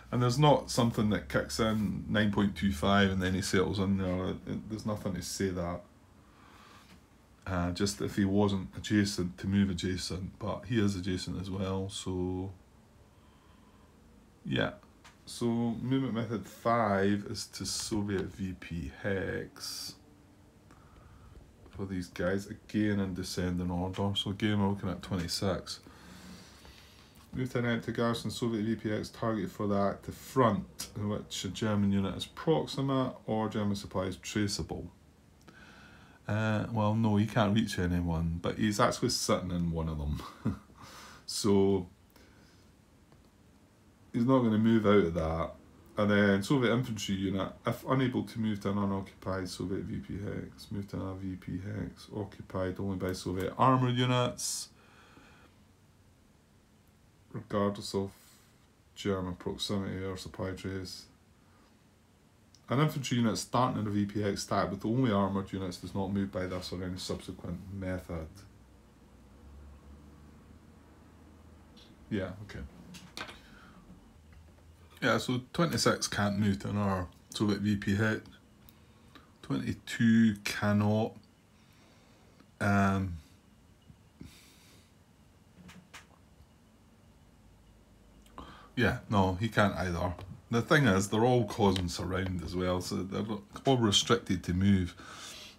And there's not something that kicks in 9.25 and then he settles in there. There's nothing to say that. Just if he wasn't adjacent, to move adjacent, but he is adjacent as well, so yeah. So movement method 5 is to Soviet VP hex for these guys, again in descending order. So again we're looking at 26. Move to an empty garrison Soviet VP hex target for that to front in which a German unit is proximate or German supply is traceable. Well, no, he can't reach anyone, but he's actually sitting in one of them. So he's not going to move out of that. And then Soviet infantry unit, if unable to move to an unoccupied Soviet VP hex, move to a VP hex occupied only by Soviet armoured units, regardless of German proximity or supply trace. An infantry unit starting in a VP hex stack with only armoured units does not move by this or any subsequent method. Yeah, okay. Yeah, so 26 can't move to another Soviet VP hex. 22 cannot. Yeah, no, he can't either. The thing is, they're all causing surround as well, so they're all restricted to move.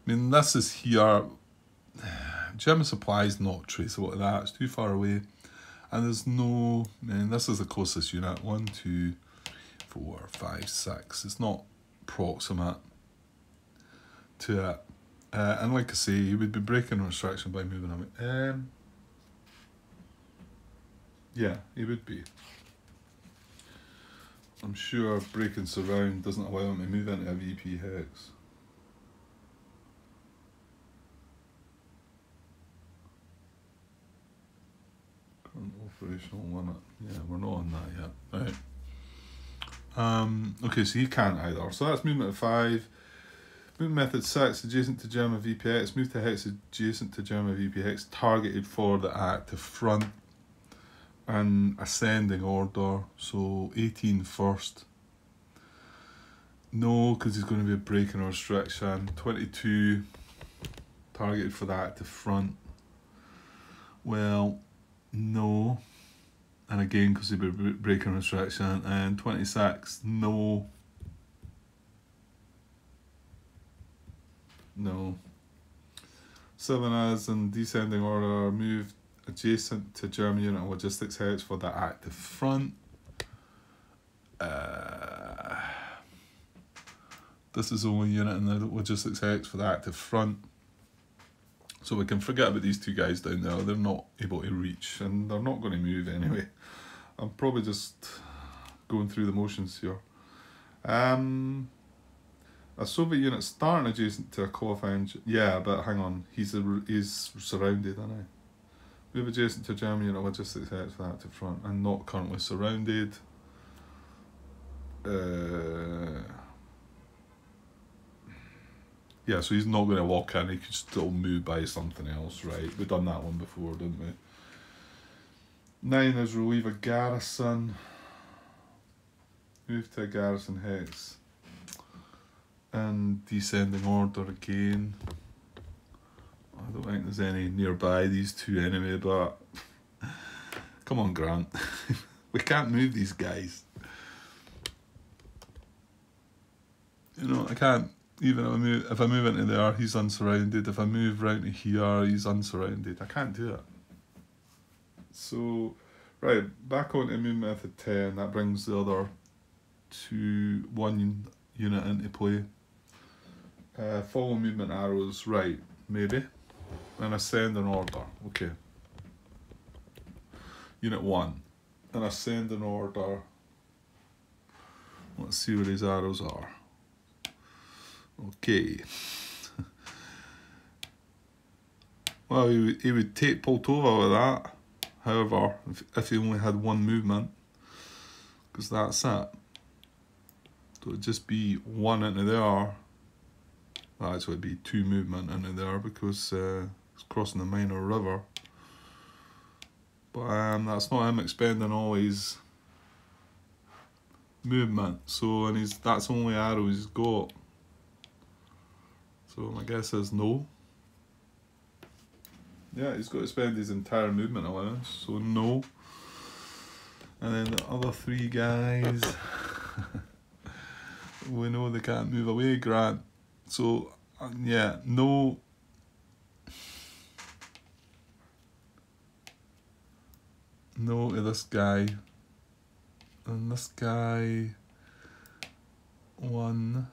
I mean, this is here. German supply is not traceable to that. It's too far away. And there's no... I mean, this is the closest unit. 1, 2, 4, 5, 6. It's not proximate to it. And like I say, you would be breaking restriction by moving away. Yeah, he would be. I'm sure breaking surround doesn't allow him to move into a VP hex. Current operational limit. Yeah, we're not on that yet. Right. Okay, so he can't either. So that's movement at 5. Movement method 6, adjacent to German VPX. Move to hex adjacent to German VPX, targeted for the active front. And ascending order, so 18 first. No, because he's going to be breaking a restriction. 22, targeted for the active front. Well, no. And again, because he'll be breaking restriction. And 26, no. No. 7 as in descending order, moved adjacent to German unit logistics hex for the active front. This is the only unit in the logistics hex for the active front. So we can forget about these two guys down there. They're not able to reach and they're not going to move anyway. I'm probably just going through the motions here. A Soviet unit starting adjacent to a Kharkov. Yeah, but hang on. He's surrounded, isn't he? Move adjacent to German unit logistics hex for the active front and not currently surrounded. Yeah, so he's not going to walk in. He could still move by something else, right? We've done that one before, didn't we? 9 is relieve a garrison. Move to a garrison hex. And descending order again. I don't think there's any nearby these two anyway, but come on, Grant. We can't move these guys. You know, I can't, even if I move into there, he's unsurrounded. If I move round to here, he's unsurrounded. I can't do it. So, right, back on to move method 10. That brings the other one unit into play. Follow movement arrows, right, maybe. And ascend in order, okay. Unit 1. And ascend in order. Let's see where these arrows are. Okay. Well, he would take Poltova with that. However, if he only had one movement, because that's it. So it'd just be one into there. Well, actually, it'd be 2 movement into there because it's crossing the minor river. But that's not him expending all his movement. So, and that's the only arrow he's got. So my guess is no. Yeah, he's got to spend his entire movement allowance, so no. And then the other 3 guys, we know they can't move away, Grant. So, yeah, no. No to this guy. And this guy, 1.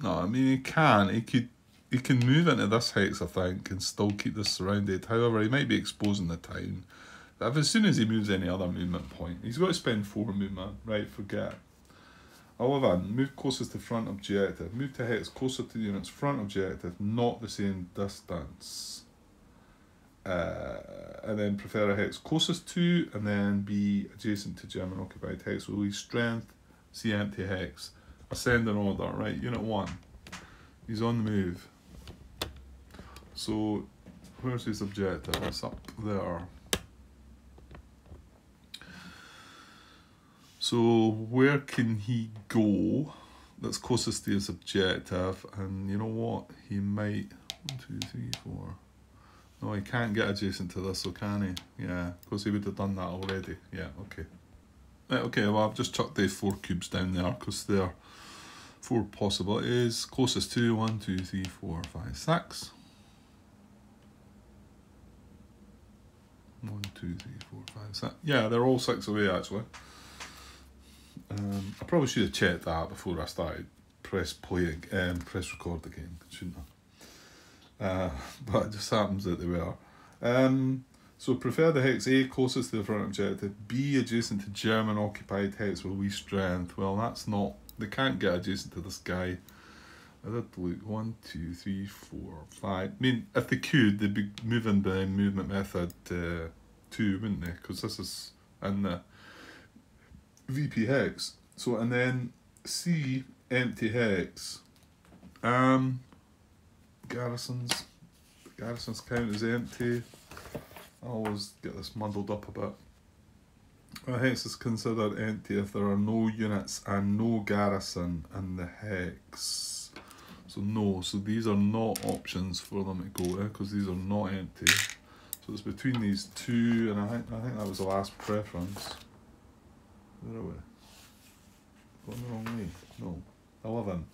No, I mean he can. He can move into this hex, I think, and still keep this surrounded. However, he might be exposing the town. If as soon as he moves any other movement point, he's got to spend 4 movement. Right, forget. 11. Move closest to front objective. Move to hex closer to the unit's front objective, not the same distance. And then prefer a hex closest to, and then be adjacent to German occupied hex. Will use strength, see empty hex. Ascend in order, right? Unit 1. He's on the move. So Where's his objective? It's up there. So where can he go that's closest to his objective? And you know what? He might... 1, 2, 3, 4... No, he can't get adjacent to this, so can he? Yeah, because he would have done that already. Yeah, okay. Right, okay, well I've just chucked the 4 cubes down there because they're 4 possibilities. Closest to 1, 2, 3, 4, 5, 6. 1, 2, 3, 4, 5, 6. Yeah, they're all 6 away actually. I probably should have checked that before I started. Press play, press record again, shouldn't I? But it just happens that they were. So prefer the hex A closest to the front objective. B adjacent to German occupied hex with least strength. Well, that's not. They can't get adjacent to this guy. I did look 1, 2, 3, 4, 5. I mean, if they could, they'd be moving by movement method 2, wouldn't they? Because this is in the VP hex. So and then C empty hex. Garrisons count as empty. I always get this muddled up a bit. A hex is considered empty if there are no units and no garrison in the hex. So no, so these are not options for them to go because these are not empty. So it's between these two, and I think that was the last preference. Where are we? Going the wrong way? No. 11.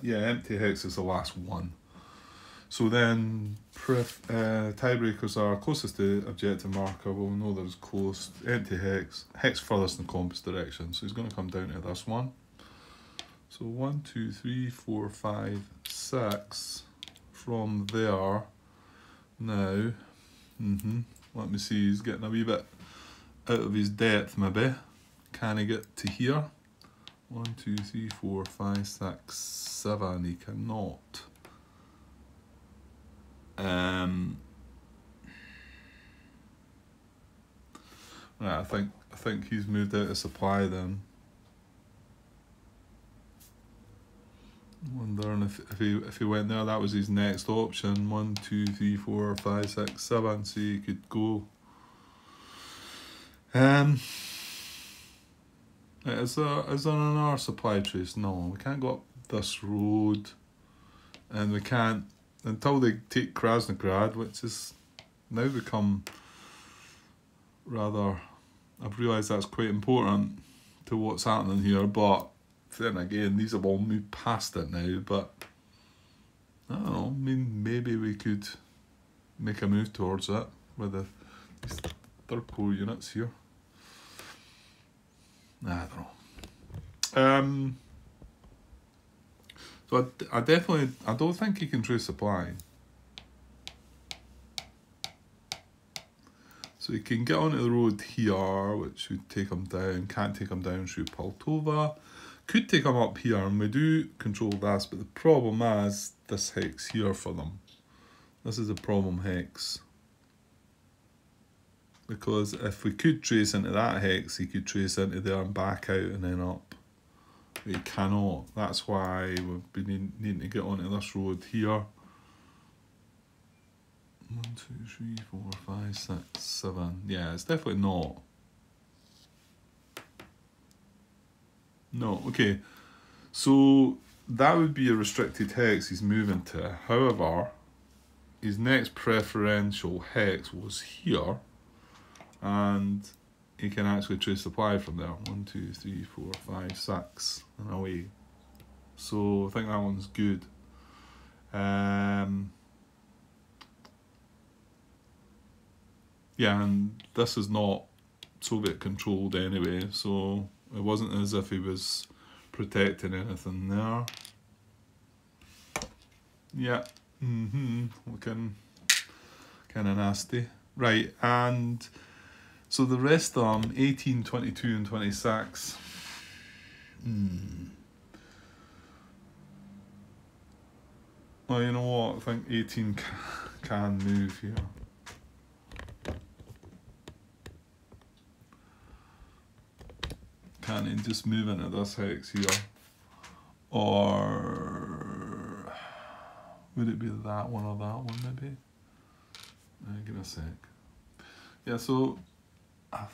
Yeah, empty hex is the last one. So then tiebreakers are closest to objective marker. Well, we know there's close. Empty hex. Hex furthest in the compass direction. So he's going to come down to this one. So 1, 2, 3, 4, 5, 6 from there. Now, let me see, he's getting a wee bit out of his depth maybe. Can he get to here? 1, 2, 3, 4, 5, 6, 7. He cannot. Right, I think he's moved out of supply then. Wondering if he went there, that was his next option. 1, 2, 3, 4, 5, 6, 7. So he could go. Is there another supply trace? No, we can't go up this road, and we can't until they take Krasnograd, which has now become rather. I've realised that's quite important to what's happening here, but then again, these have all moved past it now. But I don't know. I mean, maybe we could make a move towards it with the third corps units here. I don't know. So I don't think he can trace supply. So he can get onto the road here, which would take him down. Can't take him down through Poltova. Could take him up here, and we do control this, but the problem is this hex here for them. This is a problem hex. Because if we could trace into that hex, he could trace into there and back out and then up. But he cannot. That's why we've been needing to get onto this road here. 1, 2, 3, 4, 5, 6, 7. Yeah, it's definitely not. No, okay. So that would be a restricted hex he's moving to. However, his next preferential hex was here. And he can actually trace supply from there. 1, 2, 3, 4, 5, 6, and away. So I think that one's good. Yeah, and this is not Soviet controlled anyway, so it wasn't as if he was protecting anything there. Yeah, looking kind of nasty. Right, and so the rest of them, 18, 22 and 26. Well, you know what, I think 18 can move here. Can he just move into this hex here? Or Would it be that one or that one maybe? Give me a sec. Yeah, so I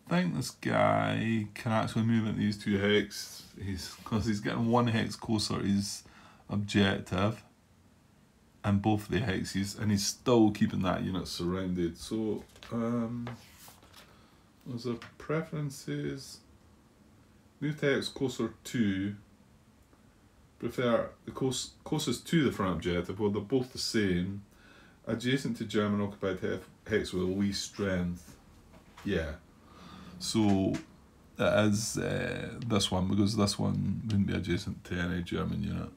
think this guy can actually move into these 2 hex. Because he's getting 1 hex closer to his objective and both of the hexes, and he's still keeping that unit surrounded. So there's a preferences. Move to hex closer to. Prefer the closest to the front objective. Well, they're both the same. Adjacent to German occupied hex with least strength. Yeah. So it is this one, because this one wouldn't be adjacent to any German unit.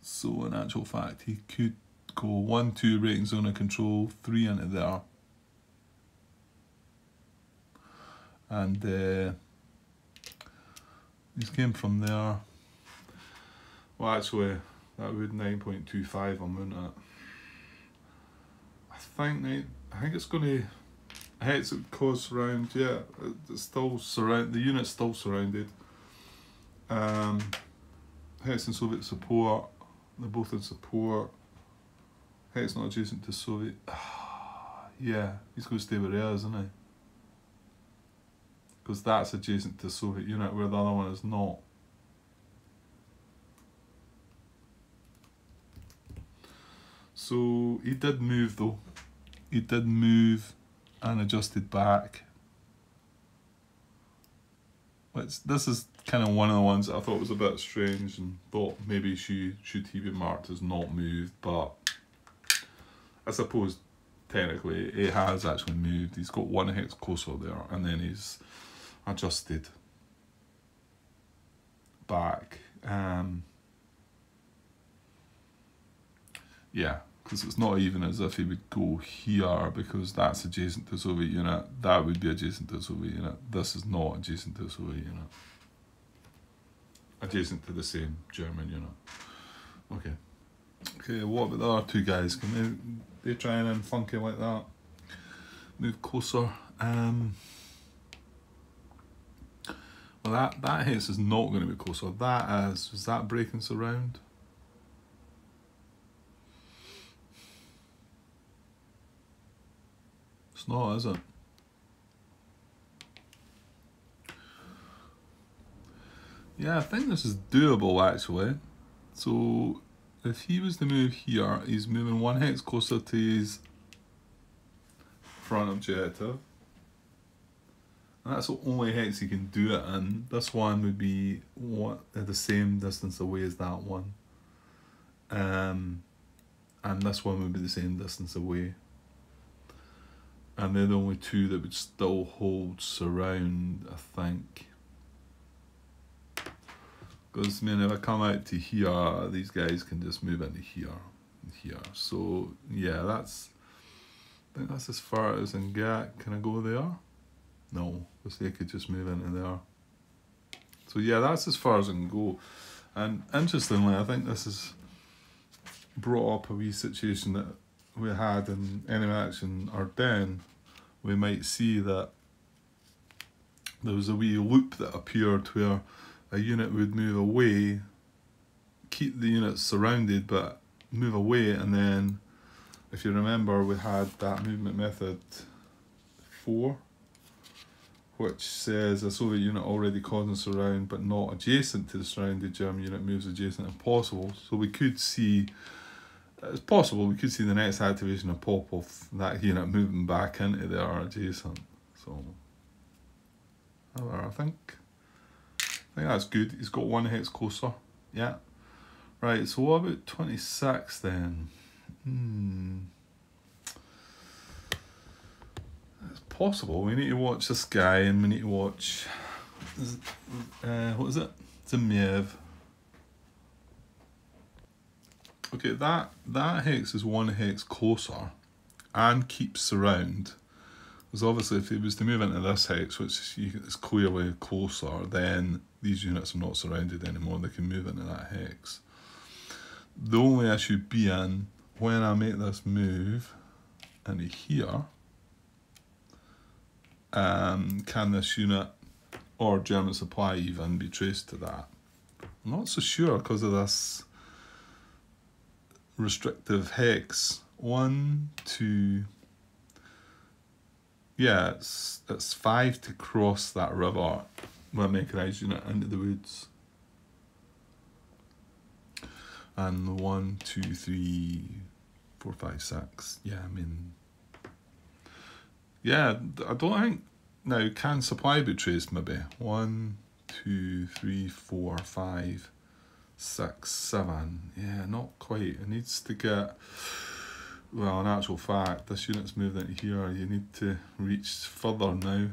So in actual fact, he could go 1, 2 rating zone of control, 3 into there. And he's came from there. Well, actually, that would 9.25 on Moon. I think it's going to hex it cause surround. Yeah, it's still surround. The unit's still surrounded. Hex and Soviet support. They're both in support. Hex not adjacent to Soviet. Yeah, he's going to stay where he is, isn't he? Because that's adjacent to Soviet unit, where the other one is not. So he did move though. He did move and adjusted back. This is kind of one of the ones that I thought was a bit strange and thought maybe should he be marked as not moved, but I suppose technically he has actually moved. He's got 1 hex closer there, and then he's adjusted back. Yeah, because it's not even as if he would go here, because that's adjacent to the Soviet unit. That would be adjacent to the Soviet unit. This is not adjacent to the Soviet unit. Adjacent to the same German unit. Okay. Okay, what about the other 2 guys? Can they try and funky like that? Move closer. Well, that hex is not going to be closer. That is that breaking surround? It's not, is it? Yeah, I think this is doable actually. So if he was to move here, he's moving 1 hex closer to his front objective. And that's the only hex he can do it in. This one would be the same distance away as that one. And this one would be the same distance away. And they're the only 2 that would still hold surround, I think. Because, I mean, if I come out to here, these guys can just move into here and here. So, yeah, I think that's as far as I can get. Can I go there? No, because they could just move into there. So, yeah, that's as far as I can go. And interestingly, I think this has brought up a wee situation that we had in Enemy Action Ardennes. We might see that there was a wee loop that appeared where a unit would move away, keep the unit surrounded, but move away, and then, if you remember, we had that movement method 4, which says a Soviet unit already causing surround but not adjacent to the surrounded German unit moves adjacent if possible. So we could see, it's possible, we could see the next activation of pop of that unit moving back into their adjacent. So, however, I think that's good. He's got 1 hex closer. Yeah. Right, so what about 26 then? It's possible. We need to watch this guy, and we need to watch what is it? Zemiev. Okay, that hex is 1 hex closer and keeps surround. Because obviously if he was to move into this hex, which is clearly closer, then these units are not surrounded anymore. They can move into that hex. The only issue being, when I make this move into here, can this unit, or German supply even, be traced to that? I'm not so sure because of this restrictive hex. 1, 2. Yeah, it's 5 to cross that river with a mechanised unit into the woods. And 1, 2, 3, 4, 5, 6. Yeah, I mean, yeah, I don't think, now can supply be traced maybe? 1, 2, 3, 4, 5, 6, 7. Yeah, not quite. It needs to get, well, in actual fact, this unit's moved into here. You need to reach further now.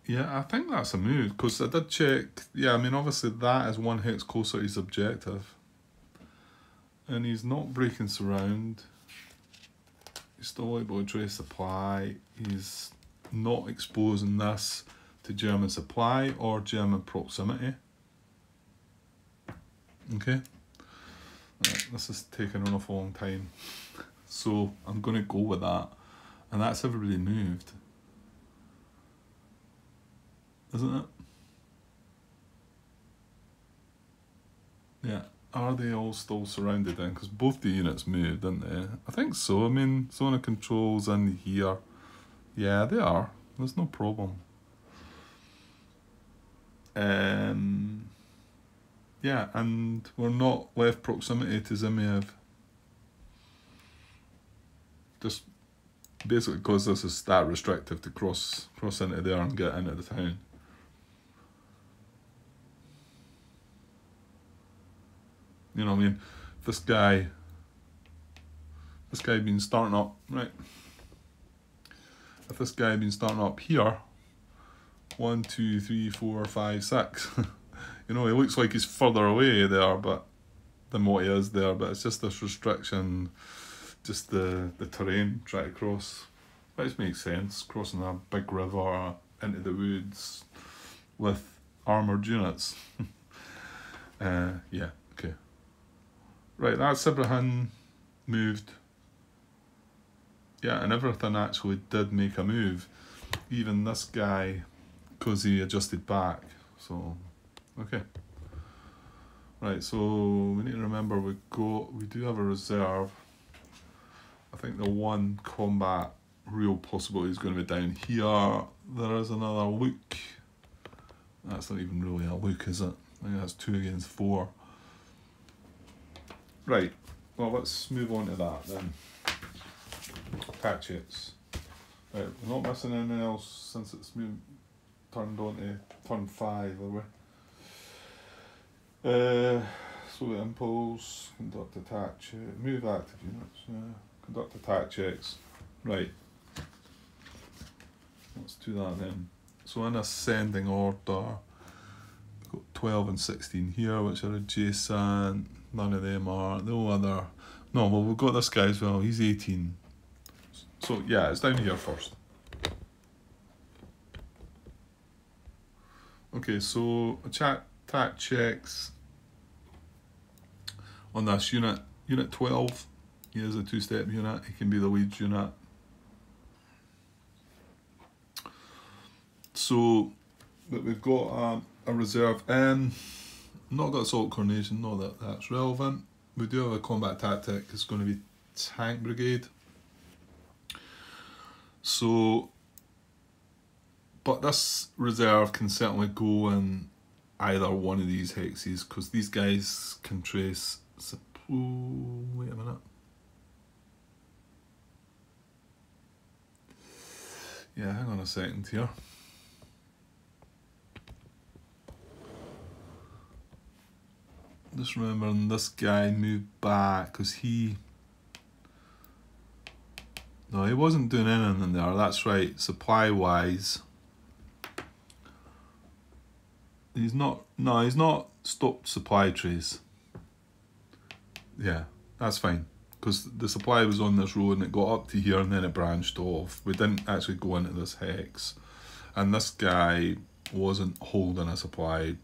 Yeah, I think that's a move, because I did check. Yeah, I mean, obviously that is 1 hex closer to his objective. And he's not breaking surround. He's still able to trace supply. He's not exposing this to German supply or German proximity. Okay. Right, this is taking an awful long time. So I'm going to go with that. And that's everybody moved. Isn't it? Yeah. Are they all still surrounded then? Because both the units moved, didn't they? I think so. I mean, zone of control's in here. Yeah, they are. There's no problem. Yeah, and we're not left proximity to Zimiev. Just basically because this is that restrictive to cross into there and get into the town. You know what I mean? This guy been starting up, right? If this guy had been starting up here, 1, 2, 3, 4, 5, 6. You know, he looks like he's further away there, but than what he is there. But it's just this restriction, just the terrain trying to cross. Which makes sense, crossing a big river into the woods with armoured units. Yeah, okay. Right, that's everything moved. Yeah, and everything actually did make a move. Even this guy, because he adjusted back. So, okay. Right, so we need to remember we do have a reserve. I think the one combat real possibility is going to be down here. There is another look. That's not even really a look, is it? I think that's 2 against 4. Right, well, let's move on to that then. Hatchets. Right, we're not missing anything else since it's turned on to turn 5, are we? So the impulse, conduct attack check, move active units, conduct attack checks. Right, let's do that then. So in ascending order, we've got 12 and 16 here, which are adjacent. None of them are. No other. No, well, we've got this guy as well. He's 18. So yeah, it's down here first. Okay, so attack checks on this unit. Unit 12. He is a 2-step unit. He can be the lead unit. So, but we've got a reserve. Not got assault coordination. Not that that's relevant. We do have a combat tactic. It's going to be tank brigade. So, but this reserve can certainly go in either one of these hexes because these guys can trace. Wait a minute. Yeah, hang on a second here. Just remembering this guy moved back because no, he wasn't doing anything there. That's right. Supply wise, he's not. No, he's not stopped supply trace. Yeah, that's fine because the supply was on this road and it got up to here and then it branched off. We didn't actually go into this hex, and this guy wasn't holding a supply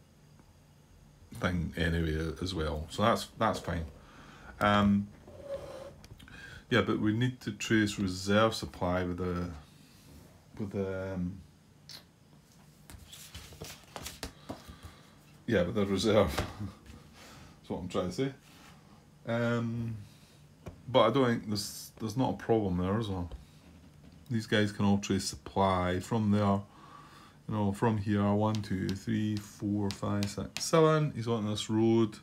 thing anyway as well. So that's fine. Yeah, but we need to trace reserve supply with the yeah, with the reserve. That's what I'm trying to say. But I don't think there's not a problem there, is there? These guys can all trace supply from there. You know, from here, 1, 2, 3, 4, 5, 6, 7. He's on this road.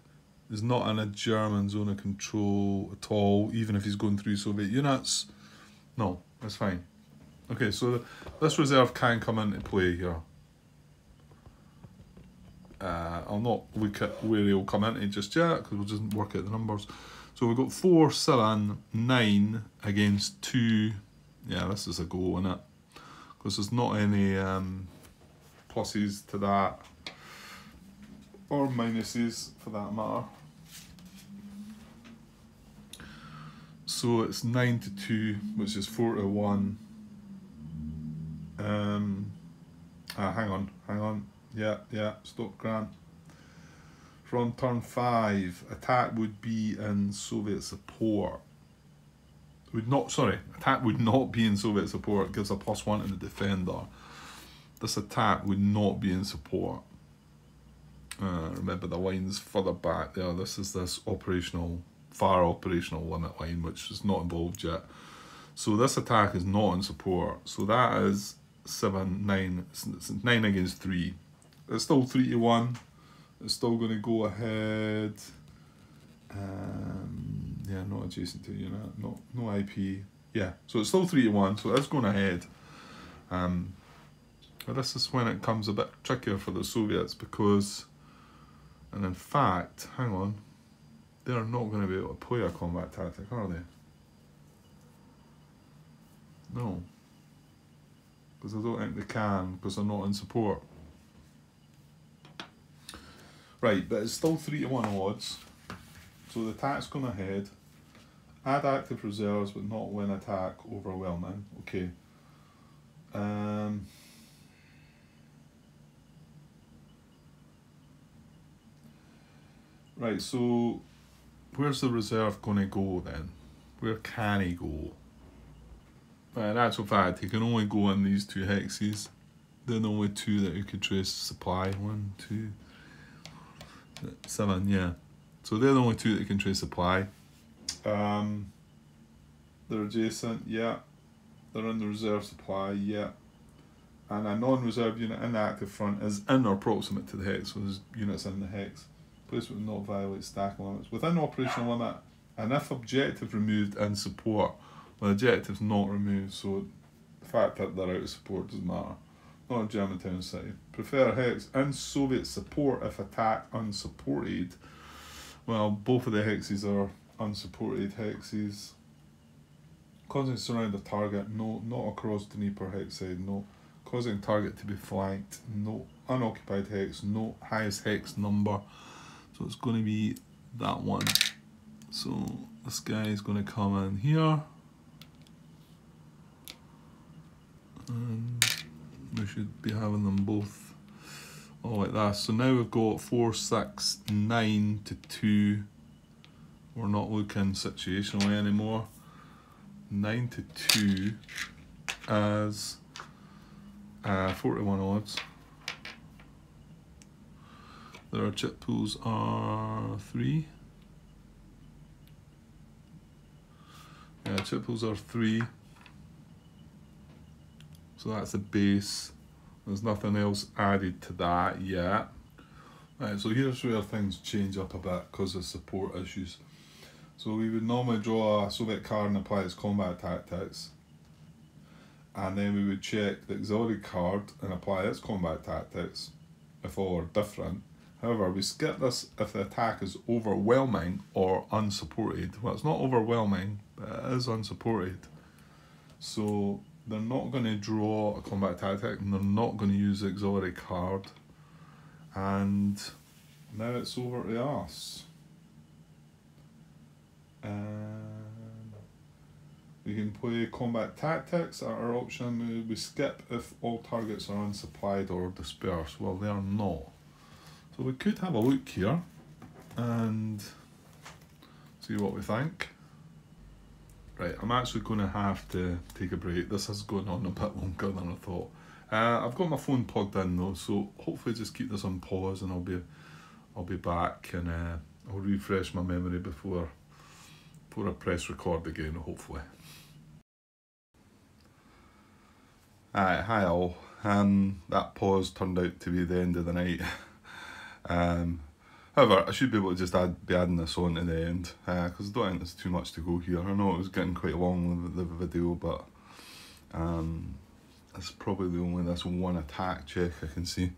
He's not in a German zone of control at all, even if he's going through Soviet units. No, that's fine. Okay, so this reserve can come into play here. I'll not look at where he'll come into just yet, because we'll just work out the numbers. So we've got 4, 7, 9 against 2. Yeah, this is a go, isn't it? Because there's not any pluses to that, or minuses for that matter. So it's 9 to 2, which is 4 to 1. Hang on. Yeah, stop, Grant. From turn 5, attack would be in Soviet support. Attack would not be in Soviet support. It gives a +1 to the defender. This attack would not be in support. Remember the lines further back there. This is this far operational limit line, which is not involved yet. So this attack is not in support. So that is 7, 9. It's 9 against 3. It's still 3 to 1. It's still going to go ahead. Yeah, not adjacent to unit. No IP. Yeah, so it's still 3 to 1. So it's going ahead. But this is when it comes a bit trickier for the Soviets because, and in fact, hang on, they're not going to be able to play a combat tactic, are they? No. Because I don't think they can, because they're not in support. Right, but it's still 3 to 1 odds. So the attack's going ahead. Add active reserves, but not when attack overwhelming. Okay. Right, so where's the reserve going to go then? Where can he go? In actual fact, he can only go in these 2 hexes. They're the only 2 that he could trace supply. 1, 2, 7, yeah. So they're the only 2 that he can trace supply. They're adjacent, yeah. They're in the reserve supply, yeah. And a non-reserve unit in the active front is in or proximate to the hex, so there's units in the hex. Placement will not violate stacking limits. Within operational limit, and if objective removed in support, well, the objective's not removed, so the fact that they're out of support doesn't matter. Not a German town city. Prefer hex in Soviet support if attack unsupported. Well, both of the hexes are unsupported hexes. Causing surround a target, no. Not across Dnieper hex side, no. Causing target to be flanked, no. Unoccupied hex, no. Highest hex number. So it's going to be that one. So this guy is going to come in here. And we should be having them both all like that. So now we've got 4, 6, 9 to 2. We're not looking situationally anymore. 9 to 2 as 4 to 1 odds. Their chip pools are 3. Yeah, chip pools are 3. So that's the base. There's nothing else added to that yet. Right, so here's where things change up a bit because of support issues. So we would normally draw a Soviet card and apply its combat tactics. And then we would check the auxiliary card and apply its combat tactics if all are different. However, we skip this if the attack is overwhelming or unsupported. Well, it's not overwhelming, but it is unsupported. So they're not going to draw a combat tactic and they're not going to use the auxiliary card. And now it's over to us. And we can play combat tactics at our option. We skip if all targets are unsupplied or dispersed. Well, they are not. So we could have a look here and see what we think. Right, I'm actually going to have to take a break. This is going on a bit longer than I thought. I've got my phone plugged in though, so hopefully just keep this on pause and I'll be I'll be back and I'll refresh my memory before I press record again, hopefully. Hi all. That pause turned out to be the end of the night. However, I should be able to just be adding this on to the end, because I don't think there's too much to go here. I know it was getting quite long, the video, but it's probably the only this one attack check I can see.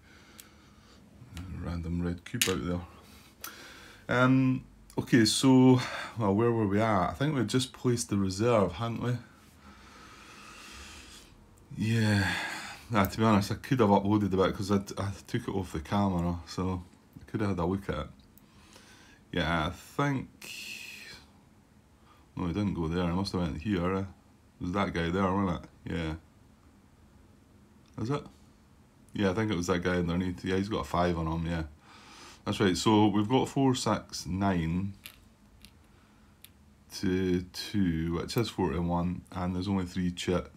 Random red cube out there. Okay, so, well, where were we at? I think we just placed the reserve, hadn't we? Yeah. To be honest, I could have uploaded a bit because I took it off the camera, so I could have had a look at it. Yeah, I think... No, it didn't go there. I must have went here. It was that guy there, wasn't it? Yeah. Is it? Yeah, I think it was that guy underneath. Yeah, he's got a 5 on him, yeah. That's right, so we've got 4, 6, 9 to 2, which is 41, and there's only 3 chip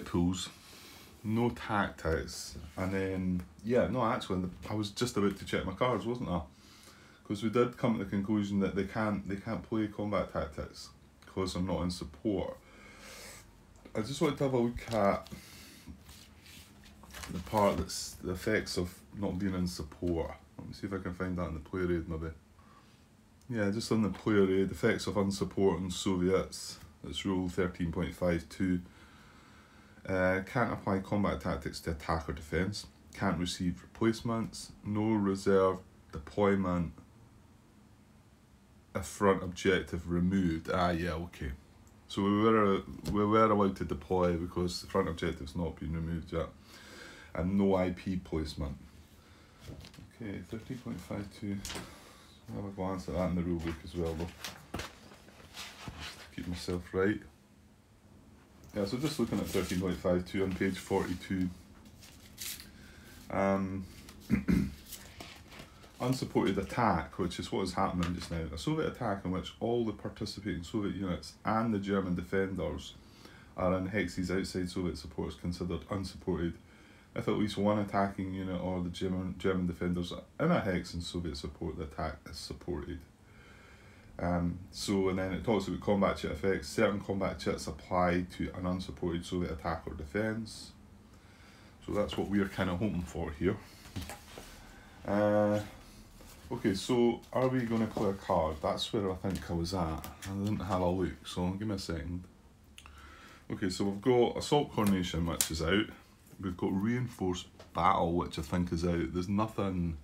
pools, no tactics, and then, yeah, no, actually, I was just about to check my cards, wasn't I? Because we did come to the conclusion that they can't play combat tactics, because I'm not in support. I just wanted to have a look at the part that's the effects of not being in support. Let me see if I can find that in the player aid maybe. Yeah, just on the player aid, effects of unsupporting Soviets. It's rule 13.52. Can't apply combat tactics to attack or defence. Can't receive replacements. No reserve deployment. A front objective removed. Yeah, okay. So we were allowed to deploy because the front objective's not been removed yet. And no IP placement. Okay, 13.52. I'll have a glance at that in the rulebook as well though. Just to keep myself right. Yeah, so just looking at 13.52 on page 42. Unsupported attack, which is what is happening just now. A Soviet attack in which all the participating Soviet units and the German defenders are in hexes outside Soviet support is considered unsupported if at least one attacking unit or the German defenders are in a hex in Soviet support, the attack is supported. And then it talks about combat chit effects. Certain combat chits apply to an unsupported Soviet attack or defence. So that's what we're kind of hoping for here. Okay, so are we going to play a card? That's where I think I was at. I didn't have a look, so give me a second. Okay, so we've got Assault Coordination, which is out. We've got Reinforced Battle, which I think is out. There's nothing...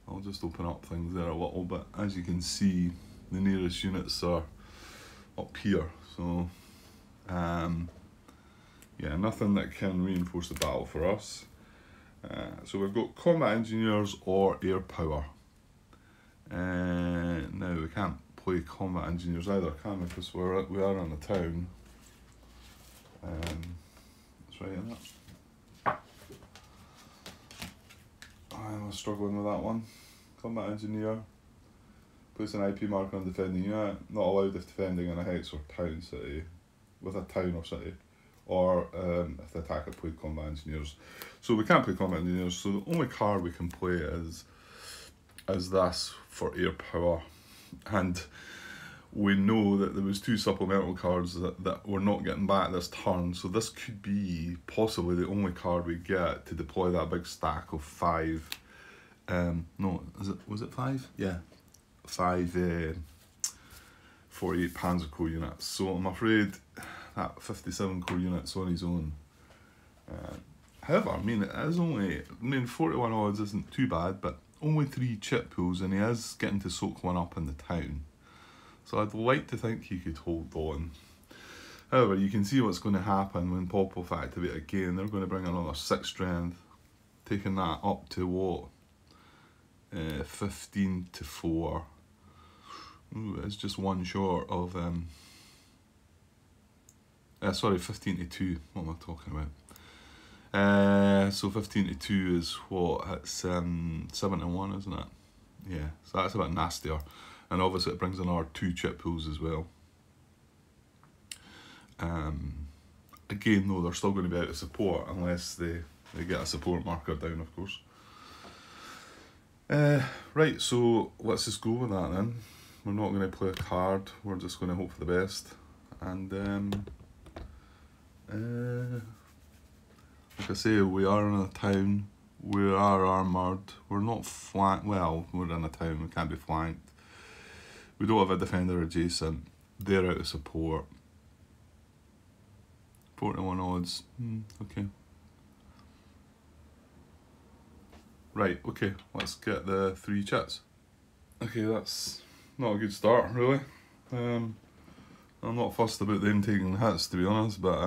I'll just open up things there a little bit. As you can see, the nearest units are up here. So, yeah, nothing that can reinforce the battle for us. So we've got Combat Engineers or Air Power. Now, we can't play Combat Engineers either, can we? Because we are on the town. That's right, isn't it? I'm struggling with that one. Combat Engineer. Place an IP marker on defending unit. Not allowed if defending in a hex or town city. With a town or city. Or if the attacker played Combat Engineers. So we can't play Combat Engineers, so the only card we can play is this for Air Power. And we know that there was 2 supplemental cards that we're not getting back this turn, so this could be possibly the only card we get to deploy that big stack of 5. No, was it 5? Yeah, 5 48 Panzer Corps units. So I'm afraid that 57 Corps units on his own. However, I mean, it is only, 41 odds isn't too bad, but only 3 chip pools, and he is getting to soak one up in the town. So I'd like to think he could hold on. However, you can see what's going to happen when Popov activate again. They're going to bring another 6 strength, taking that up to what? 15 to 4. Ooh, it's just one short of... sorry, 15 to 2. What am I talking about? So 15 to 2 is what? It's 7 to 1, isn't it? Yeah, so that's a bit nastier. And obviously it brings in our 2 chip pools as well. Again though, they're still going to be out of support unless they get a support marker down, of course. Right, so let's just go with that then. We're not going to play a card, we're just going to hope for the best. And like I say, we are in a town, we are armoured, we're not flanked, well, we're in a town, we can't be flanked. We don't have a defender adjacent, they're out of support. 41 odds, okay. Right, okay, let's get the 3 chits. Okay, that's not a good start, really. I'm not fussed about them taking hits, to be honest, but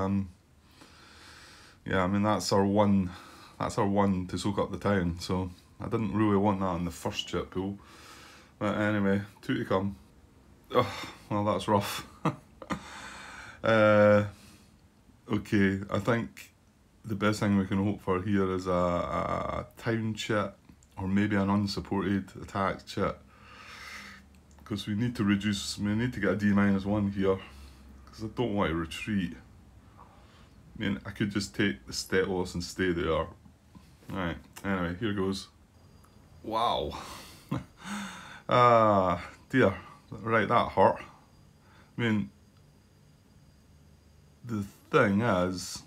yeah, I mean that's our one to soak up the town, so I didn't really want that in the first chit pool. But anyway, 2 to come. Oh, well, that's rough. Okay, I think the best thing we can hope for here is a town chit, or maybe an unsupported attack chit, because we need to get a D-1 here, because I don't want to retreat. I mean, I could just take the step loss and stay there. Right, anyway, here goes. Wow. Dear. Right, that hurt. I mean, the thing is,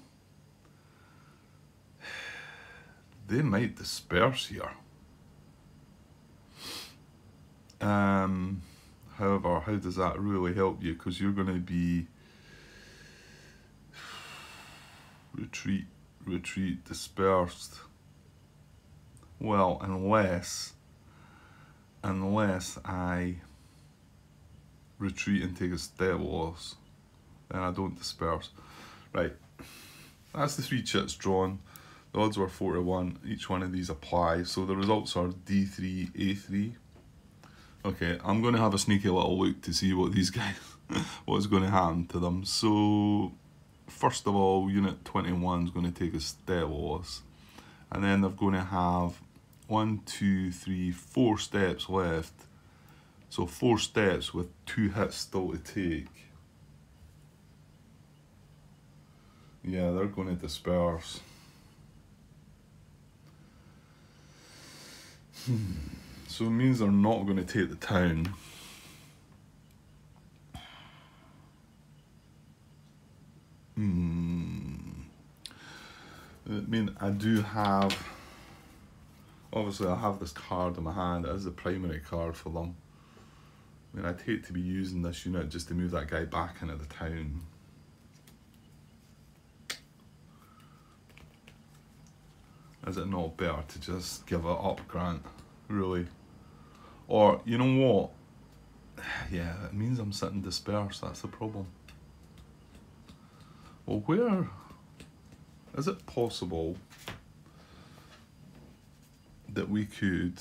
they might disperse here. However, how does that really help you? Because you're going to be retreat, dispersed. Well, unless I retreat and take a step loss, then I don't disperse. Right, that's the 3 chits drawn. The odds were 4 to 1. Each one of these applies, so the results are D3, A3. Okay, I'm going to have a sneaky little look to see what these guys, what's going to happen to them. So, first of all, Unit 21 is going to take a step loss, and then they're going to have 1, 2, 3, 4 steps left. So 4 steps with 2 hits still to take. Yeah, they're going to disperse. So it means they're not going to take the town. I mean, I do have, obviously I have this card in my hand as the primary card for them. I mean, I'd hate to be using this unit just to move that guy back into the town. Is it not better to just give it up, Grant? Really? Or, you know what? Yeah, it means I'm sitting dispersed, that's the problem. Well, where is it possible that we could,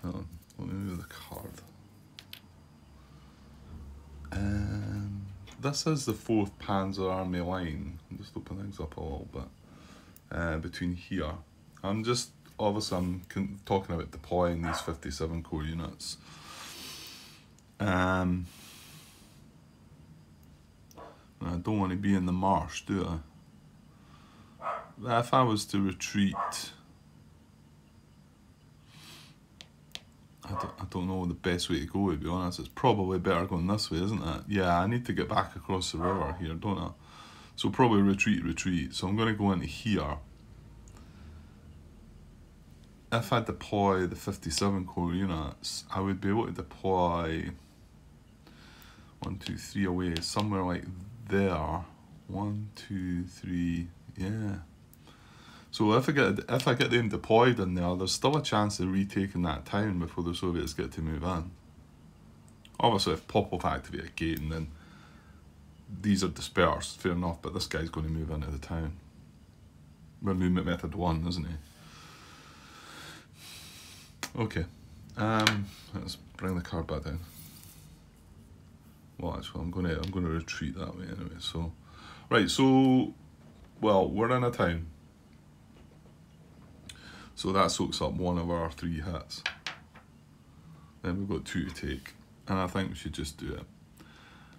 let me move the card. This is the 4th Panzer Army line. I'll just open things up a little bit between here. Obviously I'm talking about deploying these 57 core units. I don't want to be in the marsh, do I? If I was to retreat, I don't know the best way to go, to be honest. It's probably better going this way, isn't it? Yeah, I need to get back across the river here, don't I? So probably retreat. So I'm going to go into here. If I deploy the 57 core units, I would be able to deploy 1, 2, 3 away, somewhere like there. 1, 2, 3, yeah. So if I get them deployed in there, there's still a chance of retaking that town before the Soviets get to move in. Obviously, if Popov activate a gate and then these are dispersed, fair enough, but this guy's going to move into the town. We're movement method 1, isn't he? Okay, let's bring the card back down. Well, actually, I'm gonna retreat that way anyway. So, right. So, well, we're in a town. So that soaks up one of our 3 hits. Then we've got 2 to take, and I think we should just do it.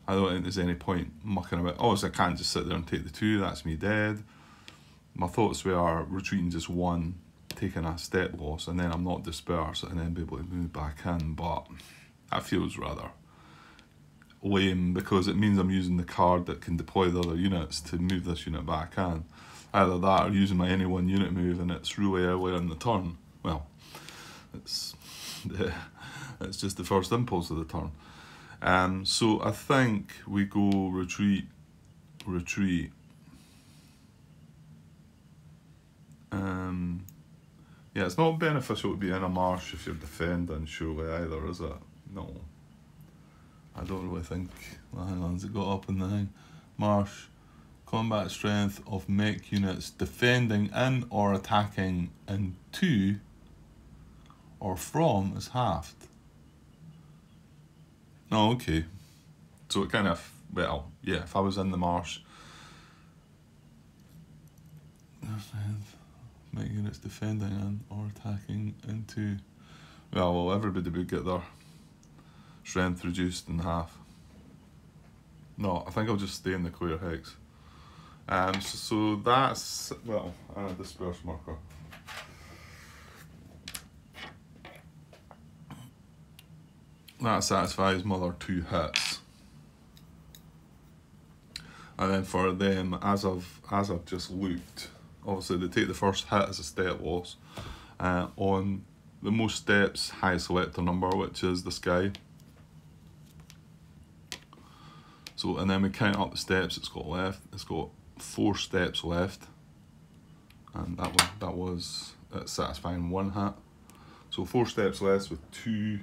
I don't think there's any point mucking about. Obviously, I can't just sit there and take the 2. That's me dead. My thoughts were retreating just 1, taking a step loss and then I'm not dispersed and then be able to move back in, but that feels rather lame because it means I'm using the card that can deploy the other units to move this unit back in. Either that or using my any one unit move and it's really early in the turn. Well, it's just the first impulse of the turn. So I think we go retreat. Yeah, it's not beneficial to be in a marsh if you're defending, surely either, is it? No. I don't really think. Well, hang on, has it got up in the thing? Marsh. Combat strength of mech units defending in or attacking into or from is halved. Oh, okay. So it kind of, well, yeah, if I was in the marsh, mech units defending in or attacking into, well, everybody would get their strength reduced in half. No, I think I'll just stay in the clear hex. So that's, well, and a disperse marker. That satisfies my other 2 hits. And then for them, as I've just looked, obviously they take the first hit as a step loss. On the most steps, highest selector number, which is this guy. So, and then we count up the steps it's got left. It's got 4 steps left, and that was satisfying 1 hit. So 4 steps left with 2.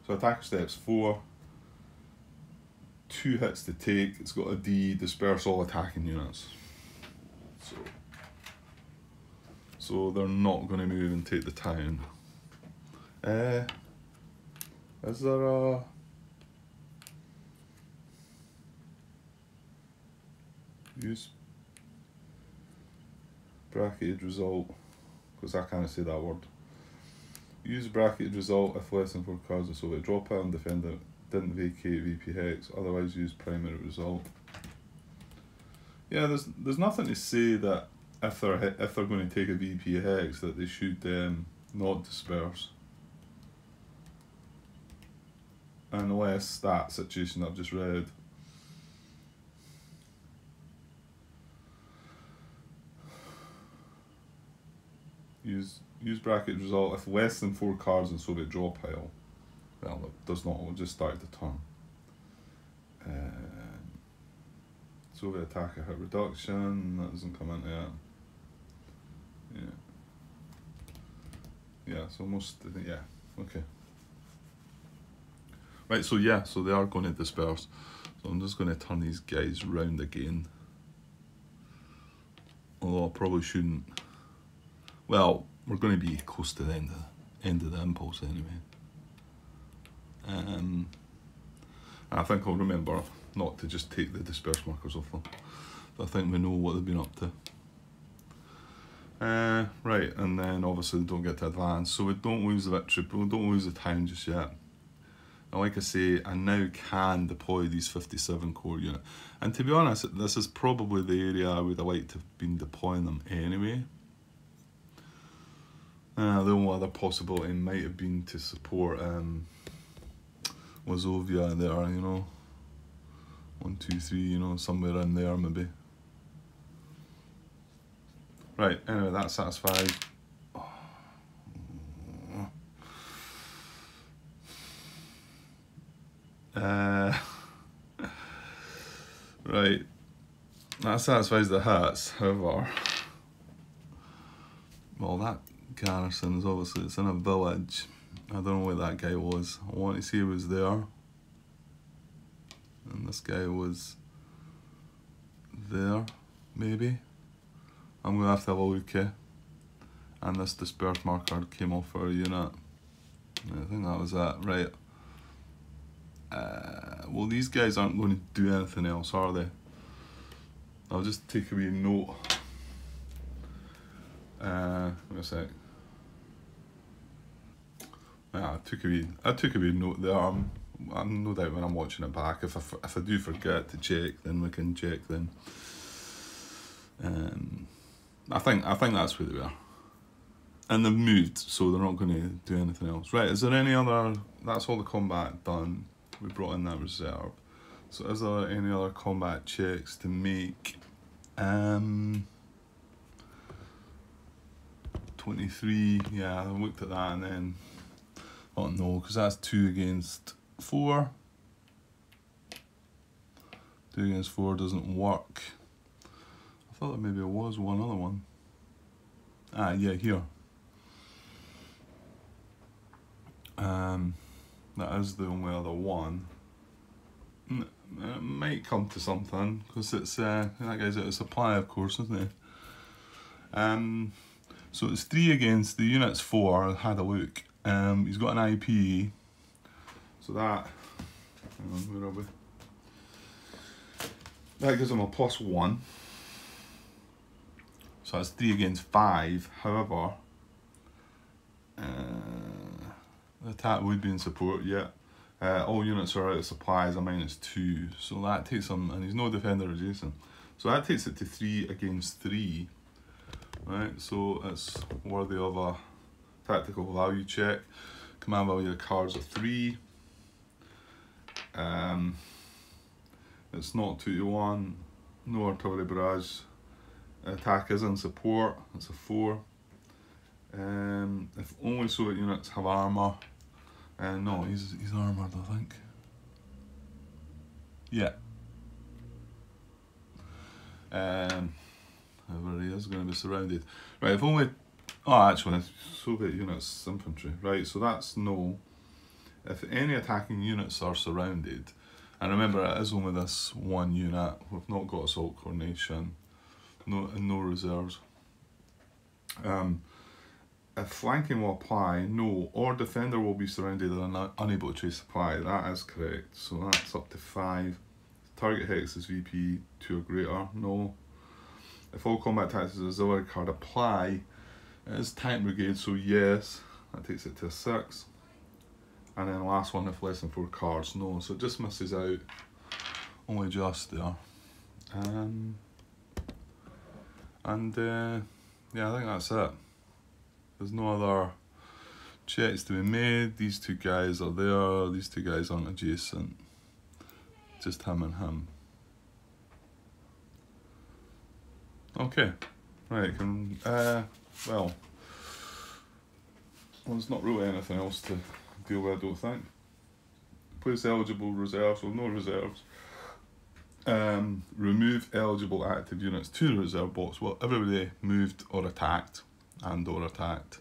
So attacker steps 4, 2 hits to take. It's got a D, disperse all attacking units. So they're not going to move and take the town. Is there a use bracketed result, because I can't say that word. Use bracketed result if less than 4 cards, so they drop it and defender didn't vacate VP hex, otherwise use primary result. Yeah, there's nothing to say that if they're going to take a VP hex that they should not disperse. Unless that situation I've just read. Use bracket result if less than 4 cards in Soviet draw pile. Well, it does not. We'll just start the turn. Soviet attacker hit reduction. That doesn't come into it. Yeah. So most. Yeah. Okay. Right. So yeah. So they are going to disperse. So I'm just going to turn these guys round again. Although I probably shouldn't. Well, we're going to be close to the end of the impulse anyway. I think I'll remember not to just take the disperse markers off them. But I think we know what they've been up to. Right, and then obviously they don't get to advance, so we don't lose the victory, but we don't lose the town just yet. And like I say, I now can deploy these 57 core units. And to be honest, this is probably the area I would have liked to have been deploying them anyway. The only other possibility might have been to support Wazovia there, you know. 1, 2, 3, you know, somewhere in there maybe. Right, anyway, that's satisfied. Right, that satisfies the hats, however. Well, that garrison is obviously, it's in a village. I don't know where that guy was. I want to see he was there. And this guy was there, maybe. I'm going to have a look, eh? And this disperse marker came off our unit. I think that was that, right. Well, these guys aren't going to do anything else, are they? I'll just take a wee note. Wait a sec. Yeah, I took a wee note there. I'm no doubt when I'm watching it back, if I do forget to check, then we can check then. I think that's where they were. and they've moved, so they're not going to do anything else. Right, is there any other... That's all the combat done. We brought in that reserve. So is there any other combat checks to make? 23, yeah, I looked at that and then thought no, because that's 2 against 4. 2 against 4 doesn't work. I thought that maybe there was one other one. Ah, yeah, here. That is the only other one. It might come to something, because it's that guy's out of supply, of course, isn't he? So it's 3 against the unit's 4. I had a look. He's got an IP, so that. Hang on, where are we? That gives him a +1. So that's 3 against 5. However, the attack would be in support, yeah. All units are out of supplies, a -2. So that takes him, and he's no defender adjacent. So that takes it to 3 against 3. Right, so it's worthy of a tactical value check. Command value of the cards are 3. It's not 2-1. No artillery barrage. Attack is in support. It's a 4. If only Soviet units have armour. No, he's armoured, I think. Yeah. However, he is going to be surrounded. Right, if only... Oh, actually, Soviet units infantry. Right, so that's no. If any attacking units are surrounded, and remember it is only this one unit, we've not got assault coordination, no reserves. If flanking will apply, no, or defender will be surrounded and unable to trace supply. That is correct. So that's up to 5. Target hex is VP 2 or greater. No. If all combat tactics auxiliary card apply, it is tank brigade. So yes, that takes it to a 6. And then the last one, if less than 4 cards, no. So it just misses out. Only just there. Yeah, I think that's it. There's no other checks to be made. These 2 guys are there. These 2 guys aren't adjacent. Just him and him. Okay. Right. Well, there's not really anything else to deal with, I don't think. Place eligible reserves with no reserves. Remove eligible active units to the reserve box. Well, everybody moved or attacked. And/or attacked.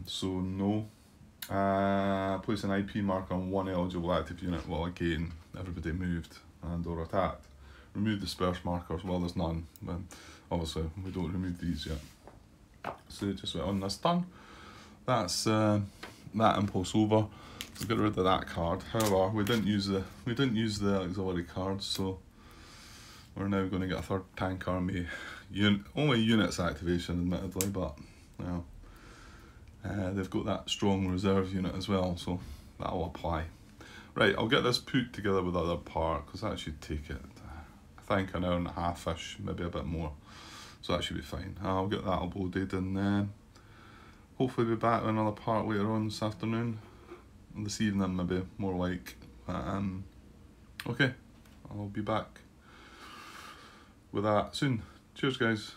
So no. Place an IP mark on one eligible active unit. Well, again, everybody moved and/or attacked. Remove disperse markers. Well, there's none. But obviously, we don't remove these yet. So just went on this turn. That's that impulse over. Let's get rid of that card. However, we didn't use the auxiliary cards, so we're now going to get a 3rd tank army. Only units activation, admittedly, but you know, they've got that strong reserve unit as well, so that will apply. Right, I'll get this put together with the other part, because that should take it, I think, an hour and a half-ish, maybe a bit more. So that should be fine. I'll get that uploaded and hopefully be back with another part later on this afternoon. This evening, maybe, more like. Okay, I'll be back with that soon. Cheers, guys.